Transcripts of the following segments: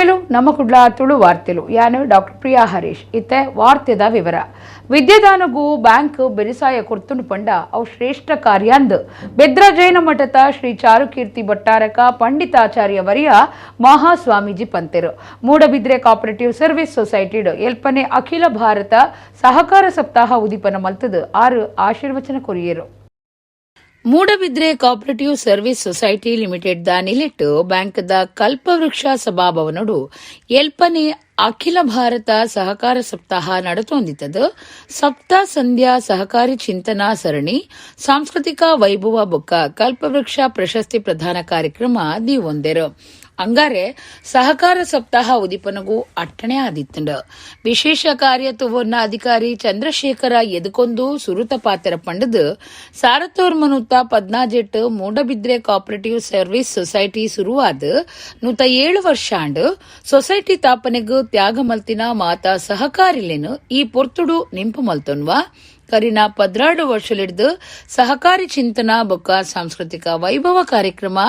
ನಮಸ್ಕಾರಗಳು ನಮ್ಮ ಕುಡ್ಲ ತುಳು ವಾರ್ತೆಲು ಯಾನು ಡಾಕ್ಟರ್ ಪ್ರಿಯಾ ಹರೀಶ್ ಇತ್ತೆ ವಾರ್ತೆದ ವಿವರ ವಿದ್ಯಾದಾನಗೂ ಬ್ಯಾಂಕ್ ಬೆರಿಸಾಯ ಕೊರ್ತುಂಡು ಪಂಡ ಅವು ಶ್ರೇಷ್ಠ ಕಾರ್ಯಾಂದ್ ಬೆದ್ರ ಜೈನ ಮಠದ ಶ್ರೀ ಚಾರುಕೀರ್ತಿ ಭಟ್ಟಾರಕ ಪಂಡಿತಾಚಾರ್ಯ ವರಿಯ ಮಹಾಸ್ವಾಮೀಜಿ ಪಂತೆರು ಮೂಡಬಿದ್ರೆ ಕೋಆಪರೇಟಿವ್ ಸರ್ವಿಸ್ ಸೊಸೈಟಿಡ್ ಎಲ್ಪನೆ ಅಖಿಲ ಭಾರತ ಸಹಕಾರ ಸಪ್ತಾಹ ಉದಿಪನ ಮಲ್ತದು 6 ಆಶೀರ್ವಚನ ಕೊರಿಯರು Moodbidri cooperative service society limited ದ ನಿಲೆಟ್ ಬ್ಯಾಂಕ್ ದ ಕಲ್ಪವೃಕ್ಷ ಸಭಾಭವನಡು ಎಲ್ಪನೆ ಅಖಿಲ ಭಾರತ ಸಹಕಾರ ಸಪ್ತಾಹ ನಡತೊಂದಿತ್ತದು ಸಪ್ತ ಸಂಧ್ಯಾ ಸಹಕಾರಿ ಚಿಂತನಾ ಸರಣಿ ಸಾಂಸ್ಕೃತಿಕ ವೈಭವ ಬೊಕ್ಕ ಕಲ್ಪವೃಕ್ಷ ಪ್ರಶಸ್ತಿ ಪ್ರದಾನ ಕಾರ್ಯಕ್ರಮ ದೀವೊಂದೆರು ಅಂಗಾರೆ ಸಹಕಾರ ಸಪ್ತಾಹ ಉದಿಪನಗೂ ಅಟ್ಟಣೆ ಆದಿತ್ತಂಡ ವಿಶೇಷ ಕಾರ್ಯ ತುವನ್ನ ಅಧಿಕಾರಿ ಚಂದ್ರಶೇಖರ ಎದುಕೊಂದು ಸುರುತ ಪಾತ್ರ ಪಂಡದು ಸಾರತೋರ್ ಮನುತ್ತ 17 ಮೂಡಬಿದ್ರೆ ಕೋಆಪರೇಟಿವ್ ಸರ್ವಿಸ್ ಸೊಸೈಟಿ ಶುರುವಾದ 7 ವರ್ಷ ಆಂಡ್ ಸೊಸೈಟಿ ತಾಪನೆಗೂ ತ್ಯಾಗ ಮಲ್ತಿನ ಮಾತಾ ಸಹಕಾರಿಲೇನು ಈ ಪೊರ್ತುಡು ನಿಂಪು ಮಲ್ತೊನ್ವಾ ಕರಿನ 16 ವರ್ಷಲಿಡ್ದು ಸಹಕಾರಿ ಚಿಂತನಾ ಬೊಕ್ಕ ಸಾಂಸ್ಕೃತಿಕ ವೈಭವ ಕಾರ್ಯಕ್ರಮ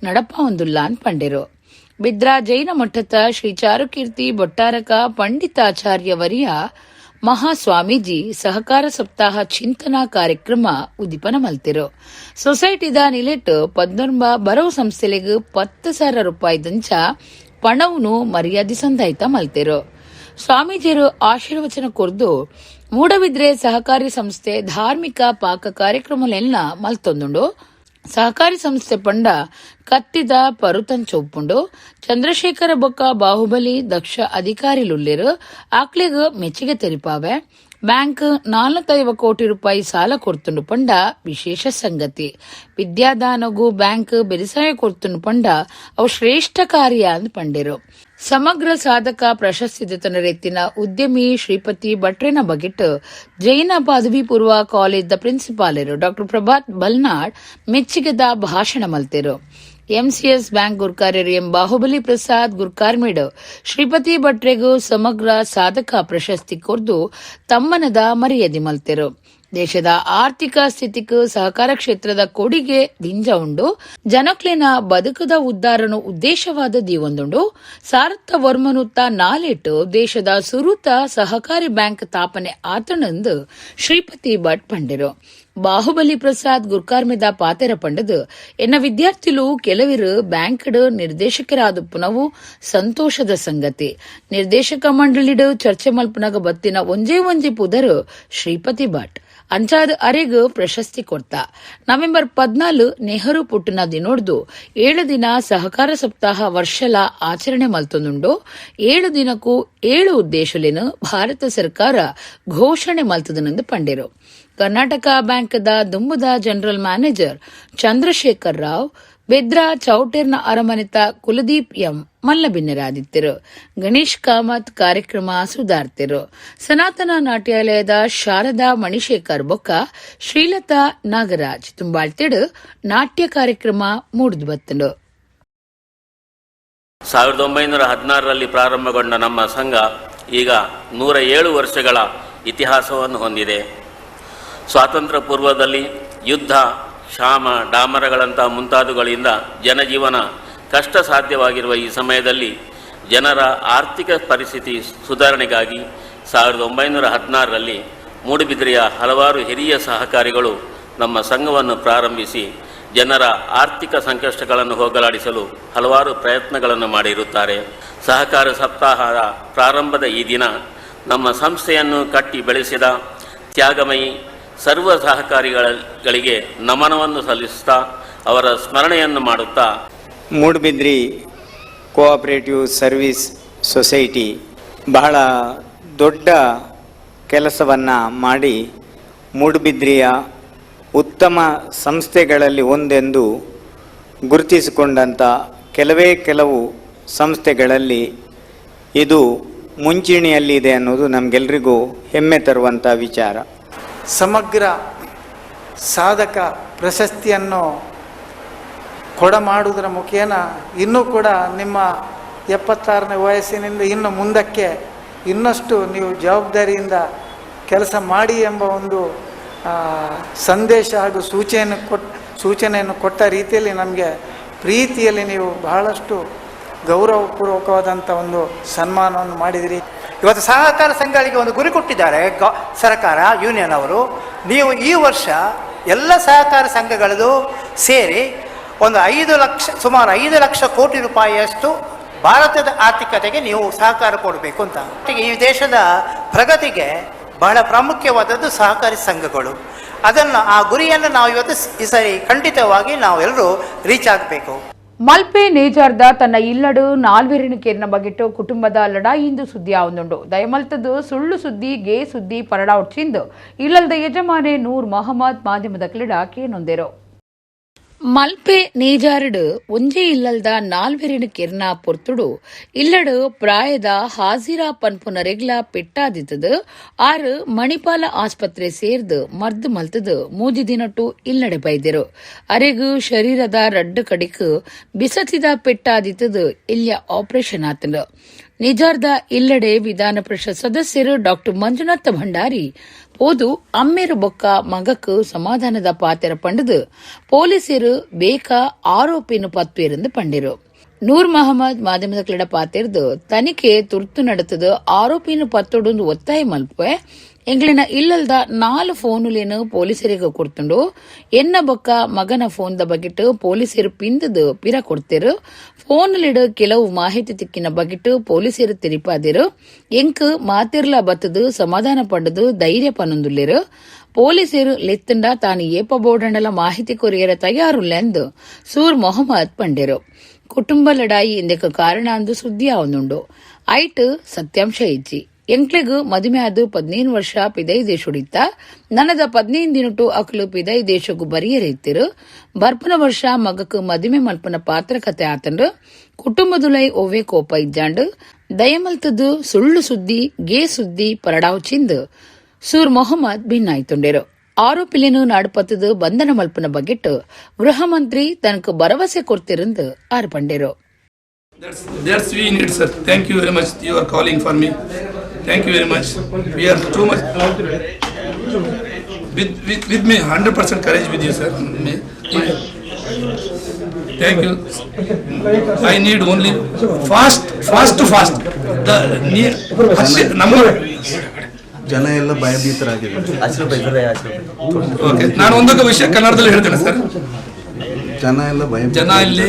ನಡಪ ಹೊಂದುಲ್ಲ ಅಂತ ಪಂಡೆರು ಬಿದ್ರಾ ಜೈನ ಮಠದ ಶ್ರೀ ಚಾರುಕೀರ್ತಿ ಭಟ್ಟಾರಕ ಪಂಡಿತಾಚಾರ್ಯ ವರಿಯ ಮಹಾಸ್ವಾಮೀಜಿ ಸಹಕಾರ ಸಪ್ತಾಹ ಚಿಂತನಾ ಕಾರ್ಯಕ್ರಮ ಉದಿಪನ ಮಲ್ತಿರು ಸೊಸೈಟಿದ ನಿಲೆಟ್ 19 ಬರವು ಸಂಸ್ಥೆಲೆಗ್ 10,000 ರೂಪಾಯಿ ದಂಚ ಪಣವನ್ನು ಮರ್ಯಾದೆ ಸಂದಾಯಿತ ಮಲ್ತಿರು ಸ್ವಾಮೀಜಿಯರು ಆಶೀರ್ವಚನ ಕೊರ್ದು ಮೂಡಬಿದ್ರೆ ಸಹಕಾರಿ ಸಂಸ್ಥೆ ಧಾರ್ಮಿಕ ಪಾಕ ಕಾರ್ಯಕ್ರಮಲೆಲ್ಲ ಮಲ್ತೊಂದುಂಡು ಸಹಕಾರಿ ಸಂಸ್ಥೆ ಪಂಡ ಕತ್ತಿದ ಪರುತನ್ ಚೌಪುಂಡು ಚಂದ್ರಶೇಖರ ಬೊಕ್ಕ ಬಾಹುಬಲಿ ದಕ್ಷ ಅಧಿಕಾರಿಲುಲ್ಲೇರು ಆಕ್ಲೆಗ್ ಮೆಚ್ಚುಗೆ ತೆರಿಪಾವೆ ಬ್ಯಾಂಕ್ 45 ಕೋಟಿ ರೂಪಾಯಿ ಸಾಲ ಕೊರ್ತುಂಡು ಪಂಡ ವಿಶೇಷ ಸಂಗತಿ ವಿದ್ಯಾದಾನಗೂ ಬ್ಯಾಂಕ್ ಬೆರಿಸಾಯ ಕೊರ್ತುಂಡು ಪಂಡ ಅವು ಶ್ರೇಷ್ಠ ಕಾರ್ಯ ಅಂದ್ ಪಂಡೆರು ಸಮಗ್ರ ಸಾಧಕ ಪ್ರಶಸ್ತಿ ದತನರೆತ್ತಿನ ಉದ್ಯಮಿ ಶ್ರೀಪತಿ ಭಟ್ರೇನ ಬಗೆಟ್ ಜೈನ ಪದವಿ ಪೂರ್ವ ಕಾಲೇಜ್ ದ ಪ್ರಿನ್ಸಿಪಾಲರು ಡಾಕ್ಟರ್ ಪ್ರಭಾತ್ ಬಲ್ನಾಡ್ ಮೆಚ್ಚುಗೆದ ಭಾಷಣ ಮಲ್ತೆರು ಎಂಸಿಎಸ್ ಬ್ಯಾಂಕ್ ಗುರ್ಕಾರ್ಯರು ಎಂ ಬಾಹುಬಲಿ ಪ್ರಸಾದ್ ಗುರ್ಕಾರ್ಮೇಡ್ ಶ್ರೀಪತಿ ಭಟ್ರೆಗೂ ಸಮಗ್ರ ಸಾಧಕ ಪ್ರಶಸ್ತಿ ಕೊರ್ದು ತಮ್ಮನದ ಮರ್ಯಾದೆ ಮಲ್ತೆರು ದೇಶದ ಆರ್ಥಿಕ ಸ್ಥಿತಿಗೂ ಸಹಕಾರ ಕ್ಷೇತ್ರದ ಕೊಡುಗೆ ದಿಂಜ ಉಂಡು ಜನಕ್ಲೆನ ಬದುಕದ ಉದ್ದಾರನು ಉದ್ದೇಶವಾದ ದೀವೊಂದುಂಡು ಸಾರಥ ವರ್ಮನುತ್ತ ನಾಲೆಟ್ಟು ದೇಶದ ಸುರುತ ಸಹಕಾರಿ ಬ್ಯಾಂಕ್ ತಾಪನೆ ಆತನಂದು ಶ್ರೀಪತಿ ಭಟ್ ಪಂಡೆರು ಬಾಹುಬಲಿ ಪ್ರಸಾದ್ ಗುರ್ಕಾರ್ಮೆದ ಪಾತೆರ ಪಂಡದು ಎನ್ನ ವಿದ್ಯಾರ್ಥಿಲು ಕೆಲವರು ಬ್ಯಾಂಕ್ಡ್ ನಿರ್ದೇಶಕರಾದ ಪುನವು ಸಂತೋಷದ ಸಂಗತಿ ನಿರ್ದೇಶಕ ಮಂಡಳಿಡ್ ಚರ್ಚೆ ಮಲ್ಪನಾಗ ಬತ್ತಿನ ಒಂಜೇ ಪುದರು ಶ್ರೀಪತಿ ಭಟ್ ಅಂಚಾದ ಅರೆಗ್ ಪ್ರಶಸ್ತಿ ಕೊಡ್ತ ನವೆಂಬರ್ 14 ನೆಹರು ಪುಟ್ಟನ ದಿನೋಡ್ದು 7 ದಿನ ಸಹಕಾರ ಸಪ್ತಾಹ ವರ್ಷಲ ಆಚರಣೆ ಮಲ್ತೊಂದುಂಡು 7 ದಿನಕ್ಕೂ 7 ಉದ್ದೇಶಲೇನು ಭಾರತ ಸರ್ಕಾರ ಘೋಷಣೆ ಮಲ್ತದನೆಂದು ಪಂಡೆರು ಕರ್ನಾಟಕ ಬ್ಯಾಂಕ್ದ ದುಂಬುದ ಜನರಲ್ ಮ್ಯಾನೇಜರ್ ಚಂದ್ರಶೇಖರ್ ರಾವ್ ಬೆದ್ರಾ ಚೌಟೇರ್ನ ಅರಮನೆತ ಕುಲದೀಪ್ ಎಂ ಮಲ್ಲಬಿನ್ನರಾದಿತ್ತರು ಗಣೇಶ್ ಕಾಮತ್ ಕಾರ್ಯಕ್ರಮ ಸುಧಾರ್ತಿರು ಸನಾತನ ನಾಟ್ಯಾಲಯದ ಶಾರದಾ ಮಣಿಶೇಖರ್ ಬೊಕ್ಕ ಶ್ರೀಲತಾ ನಾಗರಾಜ್ ತುಂಬಾಳ್ತಿಡು ನಾಟ್ಯ ಕಾರ್ಯಕ್ರಮ ಮೂಡಿದು ಬತ್ತಂಡು 1916ರಲ್ಲಿ ಪ್ರಾರಂಭಗೊಂಡ ನಮ್ಮ ಸಂಘ ಈಗ 107 ವರ್ಷಗಳ ಇತಿಹಾಸವನ್ನು ಹೊಂದಿದೆ. ಸ್ವಾತಂತ್ರ್ಯ ಪೂರ್ವದಲ್ಲಿ ಯುದ್ಧ ಕ್ಷಾಮ ಡಾಮರಗಳಂಥ ಮುಂತಾದವುಗಳಿಂದ ಜನಜೀವನ ಕಷ್ಟ ಸಾಧ್ಯವಾಗಿರುವ ಈ ಸಮಯದಲ್ಲಿ ಜನರ ಆರ್ಥಿಕ ಪರಿಸ್ಥಿತಿ ಸುಧಾರಣೆಗಾಗಿ 1916ರಲ್ಲಿ ಮೂಡುಬಿದಿರೆಯ ಹಲವಾರು ಹಿರಿಯ ಸಹಕಾರಿಗಳು ನಮ್ಮ ಸಂಘವನ್ನು ಪ್ರಾರಂಭಿಸಿ ಜನರ ಆರ್ಥಿಕ ಸಂಕಷ್ಟಗಳನ್ನು ಹೋಗಲಾಡಿಸಲು ಹಲವಾರು ಪ್ರಯತ್ನಗಳನ್ನು ಮಾಡಿರುತ್ತಾರೆ. ಸಹಕಾರ ಸಪ್ತಾಹದ ಪ್ರಾರಂಭದ ಈ ದಿನ ನಮ್ಮ ಸಂಸ್ಥೆಯನ್ನು ಕಟ್ಟಿ ಬೆಳೆಸಿದ ತ್ಯಾಗಮಯಿ ಸರ್ವ ಸಹಕಾರಿಗಳಿಗೆ ನಮನವನ್ನು ಸಲ್ಲಿಸುತ್ತಾ ಅವರ ಸ್ಮರಣೆಯನ್ನು ಮಾಡುತ್ತಾ ಮೂಡುಬಿದ್ರಿ ಕೋಆಪರೇಟಿವ್ ಸರ್ವಿಸ್ ಸೊಸೈಟಿ ಬಹಳ ದೊಡ್ಡ ಕೆಲಸವನ್ನು ಮಾಡಿ ಮೂಡುಬಿದ್ರಿಯ ಉತ್ತಮ ಸಂಸ್ಥೆಗಳಲ್ಲಿ ಒಂದೆಂದು ಗುರುತಿಸಿಕೊಂಡಂಥ ಕೆಲವು ಸಂಸ್ಥೆಗಳಲ್ಲಿ ಇದು ಮುಂಚೂಣಿಯಲ್ಲಿದೆ ಅನ್ನೋದು ನಮಗೆಲ್ಲರಿಗೂ ಹೆಮ್ಮೆ ತರುವಂಥ ವಿಚಾರ. ಸಮಗ್ರ ಸಾಧಕ ಪ್ರಶಸ್ತಿಯನ್ನು ಕೊಡಮಾಡುವುದರ ಮುಖೇನ ಇನ್ನೂ ಕೂಡ ನಿಮ್ಮ 76ನೇ ವಯಸ್ಸಿನಿಂದ ಇನ್ನು ಮುಂದಕ್ಕೆ ಇನ್ನಷ್ಟು ನೀವು ಜವಾಬ್ದಾರಿಯಿಂದ ಕೆಲಸ ಮಾಡಿ ಎಂಬ ಒಂದು ಸಂದೇಶ ಹಾಗೂ ಸೂಚನೆಯನ್ನು ಕೊಟ್ಟ ರೀತಿಯಲ್ಲಿ ನಮಗೆ ಪ್ರೀತಿಯಲ್ಲಿ ನೀವು ಬಹಳಷ್ಟು ಗೌರವಪೂರ್ವಕವಾದಂಥ ಒಂದು ಸನ್ಮಾನವನ್ನು ಮಾಡಿದಿರಿ. ಇವತ್ತು ಸಹಕಾರ ಸಂಘಗಳಿಗೆ ಒಂದು ಗುರಿ ಕೊಟ್ಟಿದ್ದಾರೆ ಸರ್ಕಾರ, ಯೂನಿಯನ್ ಅವರು. ನೀವು ಈ ವರ್ಷ ಎಲ್ಲ ಸಹಕಾರ ಸಂಘಗಳದು ಸೇರಿ ಒಂದು ಸುಮಾರು 5 ಲಕ್ಷ ಕೋಟಿ ರೂಪಾಯಿಯಷ್ಟು ಭಾರತದ ಆರ್ಥಿಕತೆಗೆ ನೀವು ಸಹಕಾರ ಕೊಡಬೇಕು ಅಂತ. ಈ ದೇಶದ ಪ್ರಗತಿಗೆ ಬಹಳ ಪ್ರಾಮುಖ್ಯವಾದದ್ದು ಸಹಕಾರಿ ಸಂಘಗಳು. ಆ ಗುರಿಯನ್ನು ನಾವು ಇವತ್ತು ಈ ಸರಿ ಖಂಡಿತವಾಗಿ ನಾವೆಲ್ಲರೂ ರೀಚ್ ಆಗಬೇಕು. ಮಲ್ಪೆ ನೇಜಾರ್ದ ತನ್ನ ಇಲ್ಲಡು ನಾಲ್ವೆರಿನ ಕೇರಿನ ಬಗೆಟ್ಟು ಕುಟುಂಬದ ಲಡಾಯಿಂದು ಸುದ್ದಿ ಆವೊಂದುಂಡು. ದಯಮಲ್ತದು ಸುಳ್ಳು ಸುದ್ದಿ ಗೇ ಸುದ್ದಿ ಪರಡಾವಚ್ಚಿಂದು ಇಲ್ಲದ ಯಜಮಾನೆ ನೂರ್ ಮೊಹಮ್ಮದ್ ಮಾಧ್ಯಮದ ಕ್ರೀಡ ಕೇನೊಂದೇರು. ಮಲ್ಪೆ ನೇಜಾರಡು ಒಂಜೇ ಇಲ್ಲಲ್ದ ನಾಲ್ವೆರಿನ ಕೆರ್ನ ಪೊರ್ತುಡು ಇಲ್ಲಡು ಪ್ರಾಯದ ಹಾಜಿರಾ ಪನ್ಪುನ ರೆಗ್ಲ ಪೆಟ್ಟಾದಿತ್ತದು ಆರು ಮಣಿಪಾಲ ಆಸ್ಪತ್ರೆ ಸೇರ್ದು ಮರ್ದು ಮಲ್ತದು ಮೂಜಿ ದಿನಟ್ಟು ಇಲ್ಲಡೆ ಬೈದಿರು. ಅರೆಗು ಶರೀರದ ರಡ್ಡು ಕಡಿಕ್ ಬಿಸತಿದ ಪೆಟ್ಟಾದಿತ್ತದು ಇಲ್ಯ ಆಪರೇಷನ್ ಆತನು. ನಿಜಾರ್ದ ಇಲ್ಲಡೆ ವಿಧಾನ ಪರಿಷತ್ ಸದಸ್ಯರು ಡಾಕ್ಟರ್ ಮಂಜುನಾಥ ಭಂಡಾರಿ ಪೋದು ಅಮ್ಮೇರು ಬೊಕ್ಕ ಮಗಕ್ಕು ಸಮಾಧಾನದ ಪಾತೆರ ಪಂಡದು ಪೊಲೀಸರು ಬೇಕ ಆರೋಪಿನ ಪತ್ವೇರೆಂದು ಪಂಡಿರು. ನೂರ್ ಮೊಹಮ್ಮದ್ ಮಾಧ್ಯಮದ ಕ್ರೀಡ ಪಾತೆರ್ದು ತನಿಖೆ ತುರ್ತು ನಡೆತದು ಆರೋಪಿನ ಪತ್ತೊಡೊಂದು ಒತ್ತಾಯ ಮಲ್ಪೆ ಎಂಗ್ಲಿನ ಇಲ್ಲಲ್ದ 4 ಫೋನುಲೇನು ಪೊಲೀಸರಿಗೆ ಕೊಡ್ತುಂಡು ಎನ್ನ ಬೊಕ್ಕ ಮಗನ ಫೋನ್ದ ಬಗೆಟ್ ಪೊಲೀಸರು ಪಿಂದದು ಪಿರ ಕೊಡ್ತಿರು. ಫೋನ್ಲಿಡು ಕೆಲವು ಮಾಹಿತಿ ತಿಕ್ಕಿನ ಬಗೆಟ್ ಪೊಲೀಸರು ತಿರಿಪಾದಿರು. ಎಂಕ್ ಮಾತಿರ್ಲ ಬತ್ತದು ಸಮಾಧಾನ ಪಂಡದು ಧೈರ್ಯ ಪನೊಂದುಲ್ಲೆರು. ಪೊಲೀಸರು ಲೆತ್ತಂಡ ತಾನು ಏಪ ಬೋರ್ಡಂಡಲ ಮಾಹಿತಿ ಕೊರಿಯರ ತಯಾರುಲ್ಲೆಂದು ಸೂರ್ ಮೊಹಮ್ಮದ್ ಪಂಡೆರು. ಕುಟುಂಬ ಲಡಾಯಿ ಎಂದಕ್ಕೆ ಕಾರಣ ಅಂದು ಸುದ್ದಿ ಆವೊಂದುಂಡು. ಐಟ್ ಸತ್ಯಾಂಶ ಇಜ್ಜಿ ಎಂಕ್ಲೆಗು ಮದುವೆ ಆದು 15 ವರ್ಷ ಪಿದೈ ದೇಶುಡಿತ್ತ ನನದ 15 ದಿನಟು ಅಕ್ಲು ಪಿದೈ ದೇಶಗೂ ಬರಿಯರಿತ್ತಿರು. ಬರ್ಪನ ವರ್ಷ ಮಗಕ್ ಮದುವೆ ಮಲ್ಪನ ಪಾತ್ರ ಕತೆ ಆತಂಡು ಕುಟುಂಬದುಲೈ ಒವ್ವೆ ಕೋಪ ಇಜ್ಜಾಂಡು ದಯಮಲ್ತದು ಸುಳ್ಳು ಸುದ್ದಿ ಗೇ ಸುದ್ದಿ ಪರಡಾವ್ಚಿಂದು ಸೂರ್ ಮೊಹಮ್ಮದ್ ಭಿನ್ನಾಯ್ತುಂಡೆರು. ಆರೋಪಿಲೇನು ನಾಡುಪತ್ತದು ಬಂಧನ ಮಲ್ಪನ ಬಗೆಟ್ಟು ಗೃಹ ಮಂತ್ರಿ ತನಕ ಭರವಸೆ ಕೊಡ್ತಿರಂದು ಆರ್ಪಂಡೆರು. That's we need, sir. Thank you very much. You are calling for me. Thank you very much. We are too much with me 100% courage with you, sir. Thank you. I need only fast. The number. ಜನ ಎಲ್ಲ ಭಯಭೀತರಾಗಿದ್ದಾರೆ. Okay, ನಾನು ಒಂದೊಂದು ವಿಷಯ ಕನ್ನಡದಲ್ಲಿ ಹೇಳ್ತೇನೆ sir. ಜನ ಇಲ್ಲಿ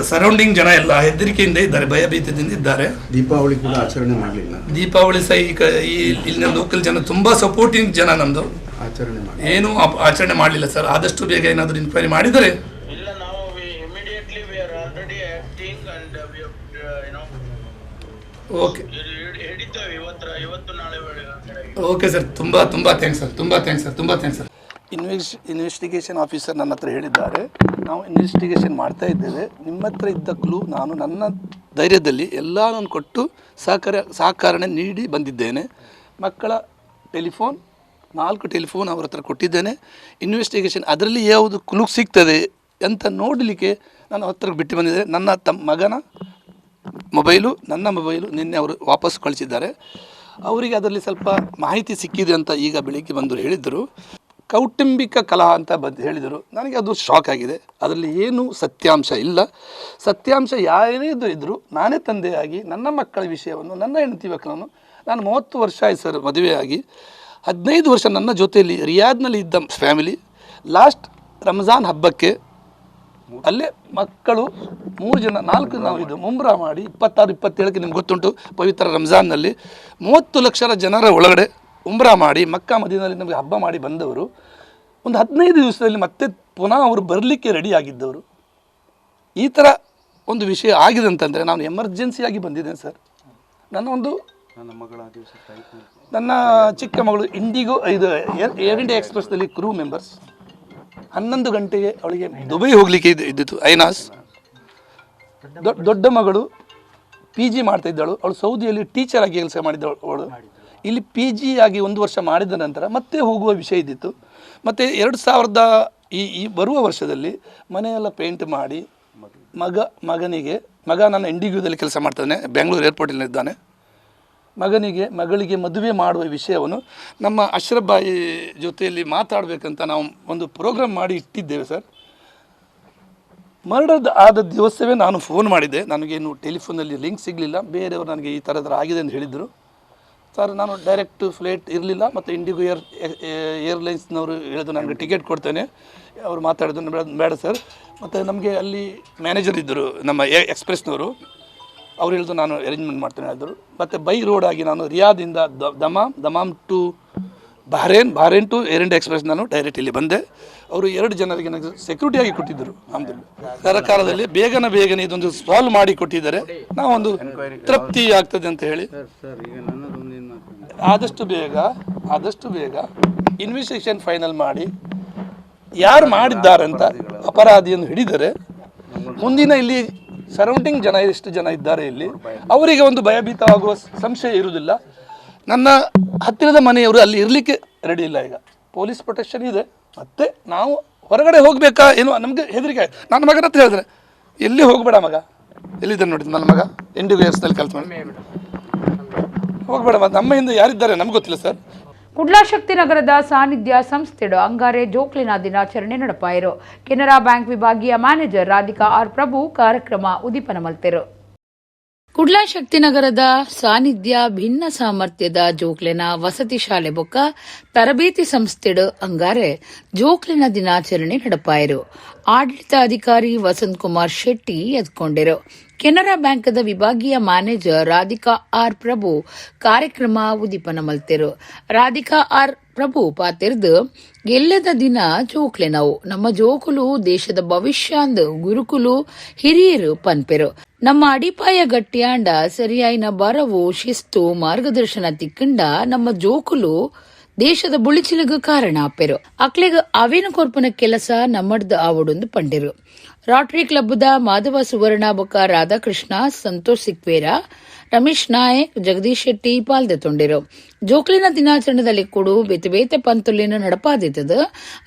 surrounding ಜನ ಎಲ್ಲ ಹೆದರಿಕೆಯಿಂದ ಇದ್ದಾರೆ, ಭಯಭೀತದಿಂದ ಇದ್ದಾರೆ. ದೀಪಾವಳಿ ಕೂಡ ಆಚರಣೆ ಮಾಡಲಿಲ್ಲ. ದೀಪಾವಳಿ ಸಹ ಇಲ್ಲಿನ ಲೋಕಲ್ ಜನ ತುಂಬಾ ಸಪೋರ್ಟಿಂಗ್ ಜನ, ನಮ್ದು ಏನು ಆಚರಣೆ ಮಾಡಲಿಲ್ಲ ಸರ್. ಆದಷ್ಟು ಬೇಗ ಏನಾದರೂ ಇನ್ಕ್ವೈರಿ ಮಾಡಿದರೆ ಓಕೆ ಓಕೆ ಸರ್. ತುಂಬಾ ಥ್ಯಾಂಕ್ಸ್ ಸರ್. ತುಂಬಾ ಥ್ಯಾಂಕ್ಸ್ ಸರ್. ಇನ್ವೆಸ್ಟಿಗೇಷನ್ ಆಫೀಸರ್ ನನ್ನ ಹತ್ರ ಹೇಳಿದ್ದಾರೆ, ನಾವು ಇನ್ವೆಸ್ಟಿಗೇಷನ್ ಮಾಡ್ತಾ ಇದ್ದೇವೆ. ನಿಮ್ಮ ಹತ್ರ ಇದ್ದ ಕ್ಲೂ ನಾನು ನನ್ನ ಧೈರ್ಯದಲ್ಲಿ ಎಲ್ಲನೂ ಕೊಟ್ಟು ಸಹಕಾರ ನೀಡಿ ಬಂದಿದ್ದೇನೆ. ಮಕ್ಕಳ ಟೆಲಿಫೋನ್ 4 ಟೆಲಿಫೋನ್ ಅವರ ಹತ್ರ ಕೊಟ್ಟಿದ್ದೇನೆ. ಇನ್ವೆಸ್ಟಿಗೇಷನ್ ಅದರಲ್ಲಿ ಯಾವುದು ಕ್ಲೂ ಸಿಗ್ತದೆ ಅಂತ ನೋಡಲಿಕ್ಕೆ ನಾನು ಹತ್ರಕ್ಕೆ ಬಿಟ್ಟು ಬಂದಿದ್ದೇನೆ. ನನ್ನ ಮಗನ ಮೊಬೈಲು, ನನ್ನ ಮೊಬೈಲು ನಿನ್ನೆ ಅವರು ವಾಪಸ್ ಕಳಿಸಿದ್ದಾರೆ. ಅವರಿಗೆ ಅದರಲ್ಲಿ ಸ್ವಲ್ಪ ಮಾಹಿತಿ ಸಿಕ್ಕಿದೆ ಅಂತ ಈಗ ಬೆಳಿಗ್ಗೆ ಬಂದು ಹೇಳಿದರು. ಕೌಟುಂಬಿಕ ಕಲಹ ಅಂತ ಹೇಳಿದರು. ನನಗೆ ಅದು ಶಾಕ್ ಆಗಿದೆ. ಅದರಲ್ಲಿ ಏನೂ ಸತ್ಯಾಂಶ ಇಲ್ಲ. ಸತ್ಯಾಂಶ ಯಾರೇ ಇದ್ದರೂ ನಾನೇ ತಂದೆಯಾಗಿ ನನ್ನ ಮಕ್ಕಳ ವಿಷಯವನ್ನು, ನನ್ನ ಹೆಂಡತಿ ಮಕ್ಕಳನ್ನು, ನಾನು 30 ವರ್ಷ ಆಯ್ತು ಸರ್ ಮದುವೆಯಾಗಿ. 15 ವರ್ಷ ನನ್ನ ಜೊತೆಯಲ್ಲಿ ರಿಯಾದ್ನಲ್ಲಿ ಇದ್ದ ಫ್ಯಾಮಿಲಿ. ಲಾಸ್ಟ್ ರಂಜಾನ್ ಹಬ್ಬಕ್ಕೆ ಅಲ್ಲೇ ಮಕ್ಕಳು 3 ಜನ 4 ನಾವು ಇದು ಮುಂಬ್ರಾ ಮಾಡಿ 26-27ಕ್ಕೆ ನಿಮ್ಗೆ ಗೊತ್ತುಂಟು, ಪವಿತ್ರ ರಂಜಾನ್ನಲ್ಲಿ 30 ಲಕ್ಷ ಜನರ ಒಳಗಡೆ ಉಮ್ರಾ ಮಾಡಿ ಮಕ್ಕಾ ಮದೀನಲ್ಲಿ ನಮಗೆ ಹಬ್ಬ ಮಾಡಿ ಬಂದವರು. ಒಂದು 15 ದಿವಸದಲ್ಲಿ ಮತ್ತೆ ಪುನಃ ಅವರು ಬರಲಿಕ್ಕೆ ರೆಡಿ ಆಗಿದ್ದವರು. ಈ ಥರ ಒಂದು ವಿಷಯ ಆಗಿದೆ ಅಂತಂದರೆ ನಾನು ಎಮರ್ಜೆನ್ಸಿಯಾಗಿ ಬಂದಿದ್ದೇನೆ ಸರ್. ನನ್ನ ಚಿಕ್ಕ ಮಗಳು ಇಂಡಿಗೋ ಏರ್ ಇಂಡಿಯಾ ಎಕ್ಸ್ಪ್ರೆಸ್ನಲ್ಲಿ ಕ್ರೂ ಮೆಂಬರ್ಸ್. 11 ಗಂಟೆಗೆ ಅವಳಿಗೆ ದುಬೈ ಹೋಗಲಿಕ್ಕೆ ಇದ್ದಿತ್ತು. ಐನಾಸ್ ದೊಡ್ಡ ಮಗಳು PG ಮಾಡ್ತಾ ಇದ್ದಳು. ಅವಳು ಸೌದಿಯಲ್ಲಿ ಟೀಚರ್ ಆಗಿ ಕೆಲಸ ಮಾಡಿದ್ದವಳು. ಇಲ್ಲಿ PG ಆಗಿ 1 ವರ್ಷ ಮಾಡಿದ ನಂತರ ಮತ್ತೆ ಹೋಗುವ ವಿಷಯ ಇದ್ದಿತ್ತು. ಮತ್ತು 2000 ಈ ಬರುವ ವರ್ಷದಲ್ಲಿ ಮನೆಯೆಲ್ಲ ಪೇಂಟ್ ಮಾಡಿ ಮಗ ನನ್ನ ಇಂಡಿಗೋದಲ್ಲಿ ಕೆಲಸ ಮಾಡ್ತಾನೆ, ಬೆಂಗಳೂರು ಏರ್ಪೋರ್ಟಲ್ಲಿದ್ದಾನೆ. ಮಗಳಿಗೆ ಮದುವೆ ಮಾಡುವ ವಿಷಯವನ್ನು ನಮ್ಮ ಅಶ್ರಫ್ ಬಾಯಿ ಜೊತೆಯಲ್ಲಿ ಮಾತಾಡಬೇಕಂತ ನಾವು ಒಂದು ಪ್ರೋಗ್ರಾಮ್ ಮಾಡಿ ಇಟ್ಟಿದ್ದೇವೆ ಸರ್. ಮರ್ಡರ್ ಆದ ದಿವಸವೇ ನಾನು ಫೋನ್ ಮಾಡಿದ್ದೆ, ನನಗೇನು ಟೆಲಿಫೋನಲ್ಲಿ ಲಿಂಕ್ ಸಿಗಲಿಲ್ಲ. ಬೇರೆಯವರು ನನಗೆ ಈ ಥರ ಆಗಿದೆ ಅಂತ ಹೇಳಿದರು. ಸರ್ ನಾನು ಡೈರೆಕ್ಟ್ ಫ್ಲೈಟ್ ಇರಲಿಲ್ಲ, ಮತ್ತು ಇಂಡಿಗೋ ಏರ್ಲೈನ್ಸ್ನವರು ಹೇಳಿದ್ರು ನನಗೆ ಟಿಕೆಟ್ ಕೊಡ್ತೇನೆ. ಅವರು ಮಾತಾಡಿದ್ರು ಬೇಡ ಸರ್. ಮತ್ತು ನಮಗೆ ಅಲ್ಲಿ ಮ್ಯಾನೇಜರ್ ಇದ್ದರು ನಮ್ಮ ಎಕ್ಸ್ಪ್ರೆಸ್ನವರು, ಅವ್ರು ಹೇಳಿದ್ರು ನಾನು ಅರೇಂಜ್ಮೆಂಟ್ ಮಾಡ್ತೇನೆ ಹೇಳಿದ್ರು. ಮತ್ತು ಬೈ ರೋಡ್ ಆಗಿ ನಾನು ರಿಯಾದಿಂದ Dammam to Bahrain to Air India Express ನಾನು ಡೈರೆಕ್ಟ್ ಇಲ್ಲಿ ಬಂದೆ. ಅವರು 2 ಜನರಿಗೆ ನನಗೆ ಸೆಕ್ಯೂರಿಟಿಯಾಗಿ ಕೊಟ್ಟಿದ್ದರು. ಸರ್ಕಾರದಲ್ಲಿ ಬೇಗನೆ ಇದೊಂದು ಸಾಲ್ವ್ ಮಾಡಿ ಕೊಟ್ಟಿದ್ದಾರೆ. ನಾವೊಂದು ತೃಪ್ತಿ ಆಗ್ತದೆ ಅಂತ ಹೇಳಿ ಆದಷ್ಟು ಬೇಗ ಇನ್ವೆಸ್ಟಿಗೇಷನ್ ಫೈನಲ್ ಮಾಡಿ ಯಾರು ಮಾಡಿದ್ದಾರೆ ಅಂತ ಅಪರಾಧಿಯನ್ನು ಹಿಡಿದರೆ ಮುಂದಿನ ಇಲ್ಲಿ ಸರೌಂಡಿಂಗ್ ಜನ ಎಷ್ಟು ಜನ ಇದ್ದಾರೆ ಇಲ್ಲಿ ಅವರಿಗೆ ಒಂದು ಭಯಭೀತ ಆಗುವ ಸಂಶಯ ಇರುವುದಿಲ್ಲ. ನನ್ನ ಹತ್ತಿರದ ಮನೆಯವರು ಅಲ್ಲಿ ಇರಲಿಕ್ಕೆ ರೆಡಿ ಇಲ್ಲ. ಈಗ ಪೊಲೀಸ್ ಪ್ರೊಟೆಕ್ಷನ್ ಇದೆ, ಮತ್ತು ನಾವು ಹೊರಗಡೆ ಹೋಗಬೇಕಾ ಏನೋ ನಮಗೆ ಹೆದರಿಕೆ ಆಯ್ತು. ನನ್ನ ಮಗನ ಹತ್ರ ಹೇಳಿದ್ರೆ ಎಲ್ಲಿ ಹೋಗಬೇಡ ಮಗ, ಎಲ್ಲಿದ್ದಾನೆ ನೋಡಿ ನನ್ನ ಮಗ ಇಂಡಿಗೋ ಏರ್ಸ್ನಲ್ಲಿ ಕೆಲಸ ಮಾಡಿ ಹೋಗಬೇಡ, ಮತ್ತು ನಮ್ಮ ಹಿಂದೆ ಯಾರಿದ್ದಾರೆ ನಮ್ಗೆ ಗೊತ್ತಿಲ್ಲ ಸರ್. ಕುಡ್ಲಾಶಕ್ತಿ ನಗರದ ಸಾನ್ನಿಧ್ಯ ಸಂಸ್ಥೆಡು ಅಂಗಾರೆ ಜೋಕ್ಲಿನ ದಿನಾಚರಣೆ ನಡಪಾಯಿರು. ಕೆನರಾ ಬ್ಯಾಂಕ್ ವಿಭಾಗೀಯ ಮ್ಯಾನೇಜರ್ ರಾಧಿಕಾ ಆರ್ ಪ್ರಭು ಕಾರ್ಯಕ್ರಮ ಉದೀಪನ ಮಲ್ತೆರು. ಕುಡ್ಲಾಶಕ್ತಿ ನಗರದ ಸಾನ್ನಿಧ್ಯ ಭಿನ್ನ ಸಾಮರ್ಥ್ಯದ ಜೋಕ್ಲಿನ ವಸತಿ ಶಾಲೆ ಬೊಕ್ಕ ತರಬೇತಿ ಸಂಸ್ಥೆಡು ಅಂಗಾರೆ ಜೋಕ್ಲಿನ ದಿನಾಚರಣೆ ನಡಪಾಯಿರು. ಆಡಳಿತಾಧಿಕಾರಿ ವಸಂತ್ ಕುಮಾರ್ ಶೆಟ್ಟಿ ಎದ್ಕೊಂಡಿರು. ಕೆನರಾ ಬ್ಯಾಂಕ್ದ ವಿಭಾಗೀಯ ಮ್ಯಾನೇಜರ್ ರಾಧಿಕಾ ಆರ್ ಪ್ರಭು ಕಾರ್ಯಕ್ರಮ ಉದೀಪನ ಮಲ್ತೆರು. ರಾಧಿಕಾ ಆರ್ ಪ್ರಭು ಪಾತಿರ್ದು ಗೆಲ್ಲದ ದಿನ ಜೋಕ್ಲೆ ನಾವು ನಮ್ಮ ಜೋಕುಲು ದೇಶದ ಭವಿಷ್ಯಾಂದ್ ಗುರುಕುಲು ಹಿರಿಯರು ಪನ್ಪೆರು. ನಮ್ಮ ಅಡಿಪಾಯ ಗಟ್ಟಿಯಾಂಡ ಸರಿಯಾಯಿನ ಬರವು ಶಿಸ್ತು ಮಾರ್ಗದರ್ಶನ ತಿಕ್ಕಂಡ ನಮ್ಮ ಜೋಕುಲು ದೇಶದ ಬುಳಿಚಿಲಗ ಕಾರಣ ಆಪೆರು. ಅಕ್ಲೆಗ ಅವೇನು ಕೊರ್ಪನ ಕೆಲಸ ನಮ್ಮಡ್ದು ಆವಡೊಂದು ಪಂಡಿರು. ರಾಟ್ರಿ ಕ್ಲಬ್ದ ಮಾಧವ ಸುವರ್ಣ ಬೊಕ್ಕ ರಾಧಾಕೃಷ್ಣ, ಸಂತೋಷ್ ಸಿಕ್ವೇರ, ರಮೇಶ್ ನಾಯಕ್, ಜಗದೀಶ್ ಶೆಟ್ಟಿ ಪಾಲ್ದೆತೊಂಡಿರು. ಜೋಕ್ಲಿನ ದಿನಾಚರಣೆದಲ್ಲಿ ಕೊಡು ಬೇತೆ ಪಂತುಲಿನ ನಡಪಾದಿತ್ತದ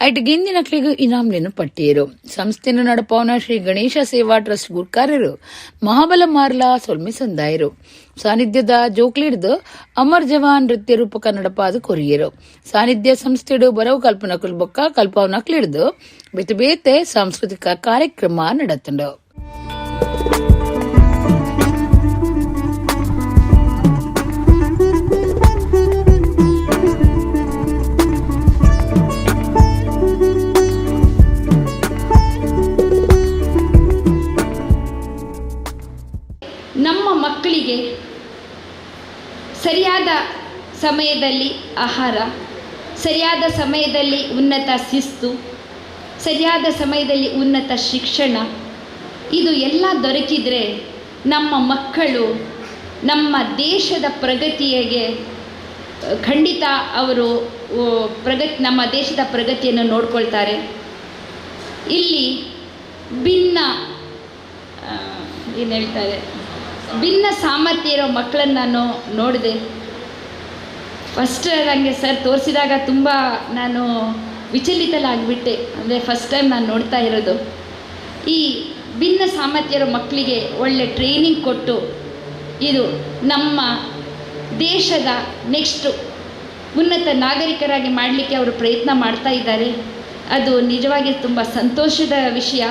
ಐಟ್ ಗಿಂದಿನಕ್ಲಿಗ ಇನಾಮ್ಲಿನ ಪಟ್ಟಿಯರು. ಸಂಸ್ಥೆನ ನಡಪಾವನ ಶ್ರೀ ಗಣೇಶ ಸೇವಾ ಟ್ರಸ್ಟ್ ಗುರ್ಕಾರರು ಮಹಾಬಲ ಮಾರ್ಲಾ ಸೊಲ್ಮೆ ಸಂದಾಯರು. ಸಾನ್ನಿಧ್ಯದ ಜೋಕ್ಲಿಡ್ದು ಅಮರ್ ಜವಾನ್ ನೃತ್ಯ ರೂಪಕ ನಡಪಾದ ಕೊರಿಯರು. ಸಾನ್ನಿಧ್ಯ ಸಂಸ್ಥೆಡು ಬರವು ಕಲ್ಪನಕುಲ್ ಬೊಕ್ಕ ಕಲ್ಪವನಕ್ಲಿಡ್ದು ಬೇತೆ ಸಾಂಸ್ಕೃತಿಕ ಕಾರ್ಯಕ್ರಮ ನಡತಂಡು. ನಮ್ಮ ಮಕ್ಕಳಿಗೆ ಸರಿಯಾದ ಸಮಯದಲ್ಲಿ ಆಹಾರ, ಸರಿಯಾದ ಸಮಯದಲ್ಲಿ ಉನ್ನತ ಶಿಸ್ತು, ಸರಿಯಾದ ಸಮಯದಲ್ಲಿ ಉನ್ನತ ಶಿಕ್ಷಣ, ಇದು ಎಲ್ಲ ದೊರಕಿದರೆ ನಮ್ಮ ಮಕ್ಕಳು ನಮ್ಮ ದೇಶದ ಪ್ರಗತಿಗೆ ಖಂಡಿತ ಅವರು ನಮ್ಮ ದೇಶದ ಪ್ರಗತಿಯನ್ನು ನೋಡ್ಕೊಳ್ತಾರೆ. ಇಲ್ಲಿ ಭಿನ್ನ ಸಾಮರ್ಥ್ಯ ಇರೋ ಮಕ್ಕಳನ್ನು ನಾನು ನೋಡಿದೆ. ಫಸ್ಟ್ ನನಗೆ ಸರ್ ತೋರಿಸಿದಾಗ ತುಂಬ ನಾನು ವಿಚಲಿತಲಾಗಿಬಿಟ್ಟೆ. ಅಂದರೆ ಫಸ್ಟ್ ಟೈಮ್ ನಾನು ನೋಡ್ತಾ ಇರೋದು. ಈ ಭಿನ್ನ ಸಾಮರ್ಥ್ಯ ಇರೋ ಮಕ್ಕಳಿಗೆ ಒಳ್ಳೆ ಟ್ರೈನಿಂಗ್ ಕೊಟ್ಟು ಇದು ನಮ್ಮ ದೇಶದ ನೆಕ್ಸ್ಟು ಉನ್ನತ ನಾಗರಿಕರಾಗಿ ಮಾಡಲಿಕ್ಕೆ ಅವರು ಪ್ರಯತ್ನ ಮಾಡ್ತಾ ಇದ್ದಾರೆ. ಅದು ನಿಜವಾಗಿ ತುಂಬ ಸಂತೋಷದ ವಿಷಯ.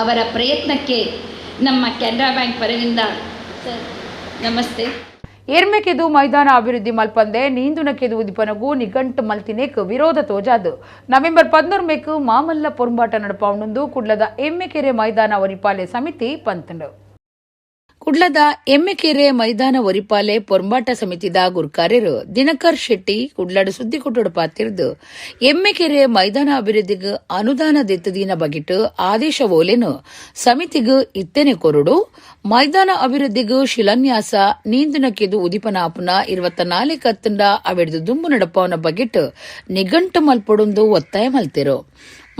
ಅವರ ಪ್ರಯತ್ನಕ್ಕೆ ನಮ್ಮ ಕೆನರಾ ಬ್ಯಾಂಕ್ ಪರದಿಂದ ಸರ್ ನಮಸ್ತೆ. ಏರ್ಮೆಕೆದು ಮೈದಾನ ಅಭಿವೃದ್ಧಿ ಮಲ್ಪಂದೆ ನೀಂದುನಕೆದು ಉದಿಪನಗೂ ನಿಘಂಟು ಮಲ್ತಿನೇಕ್ ವಿರೋಧ ತೋಜಾದು ನವೆಂಬರ್ 14 ಮಾಮಲ್ಲ ಪೊರ್ಂಬಾಟ ನಡಪಾವಣೊಂದು ಕುಡ್ಲದ ಎಮ್ಮೆಕೆರೆ ಮೈದಾನ ಒರಿಪಾಲೆ ಸಮಿತಿ ಪಂತಂಡು. ಕುಡ್ಲದ ಎಮ್ಮೆಕೆರೆ ಮೈದಾನ ಒರಿಪಾಲೆ ಪೊರ್ಂಬಾಟ ಸಮಿತಿದ ಗುರ್ಕಾರ್ಯರು ದಿನಕರ್ ಶೆಟ್ಟಿ ಕುಡ್ಲಡ ಸುದ್ದಿ ಕೊಟ್ಟೋಡು ಪಾತಿರ್ದು ಎಮ್ಮೆಕೆರೆ ಮೈದಾನ ಅಭಿವೃದ್ಧಿಗೆ ಅನುದಾನ ದೆತ್ತದಿನ ಬಗಿಟ್ಟು ಆದೇಶ ಓಲೆನು ಸಮಿತಿಗೆ ಇತ್ತೆನೆ ಕೊರಡು ಮೈದಾನ ಅಭಿವೃದ್ಧಿಗೆ ಶಿಲಾನ್ಯಾಸ ನೀಂದುನಕ್ಕೆದು ಉದಿಪನಾಪುನ 24 ಕತ್ತಂಡ ಅವೆಡ್ದು ದುಂಬು ನಡಪವನ ಬಗಿಟ್ಟು ನಿಘಂಟು ಮಲ್ಪೊಡೊಂದು ಒತ್ತಾಯ ಮಲ್ತೆರು.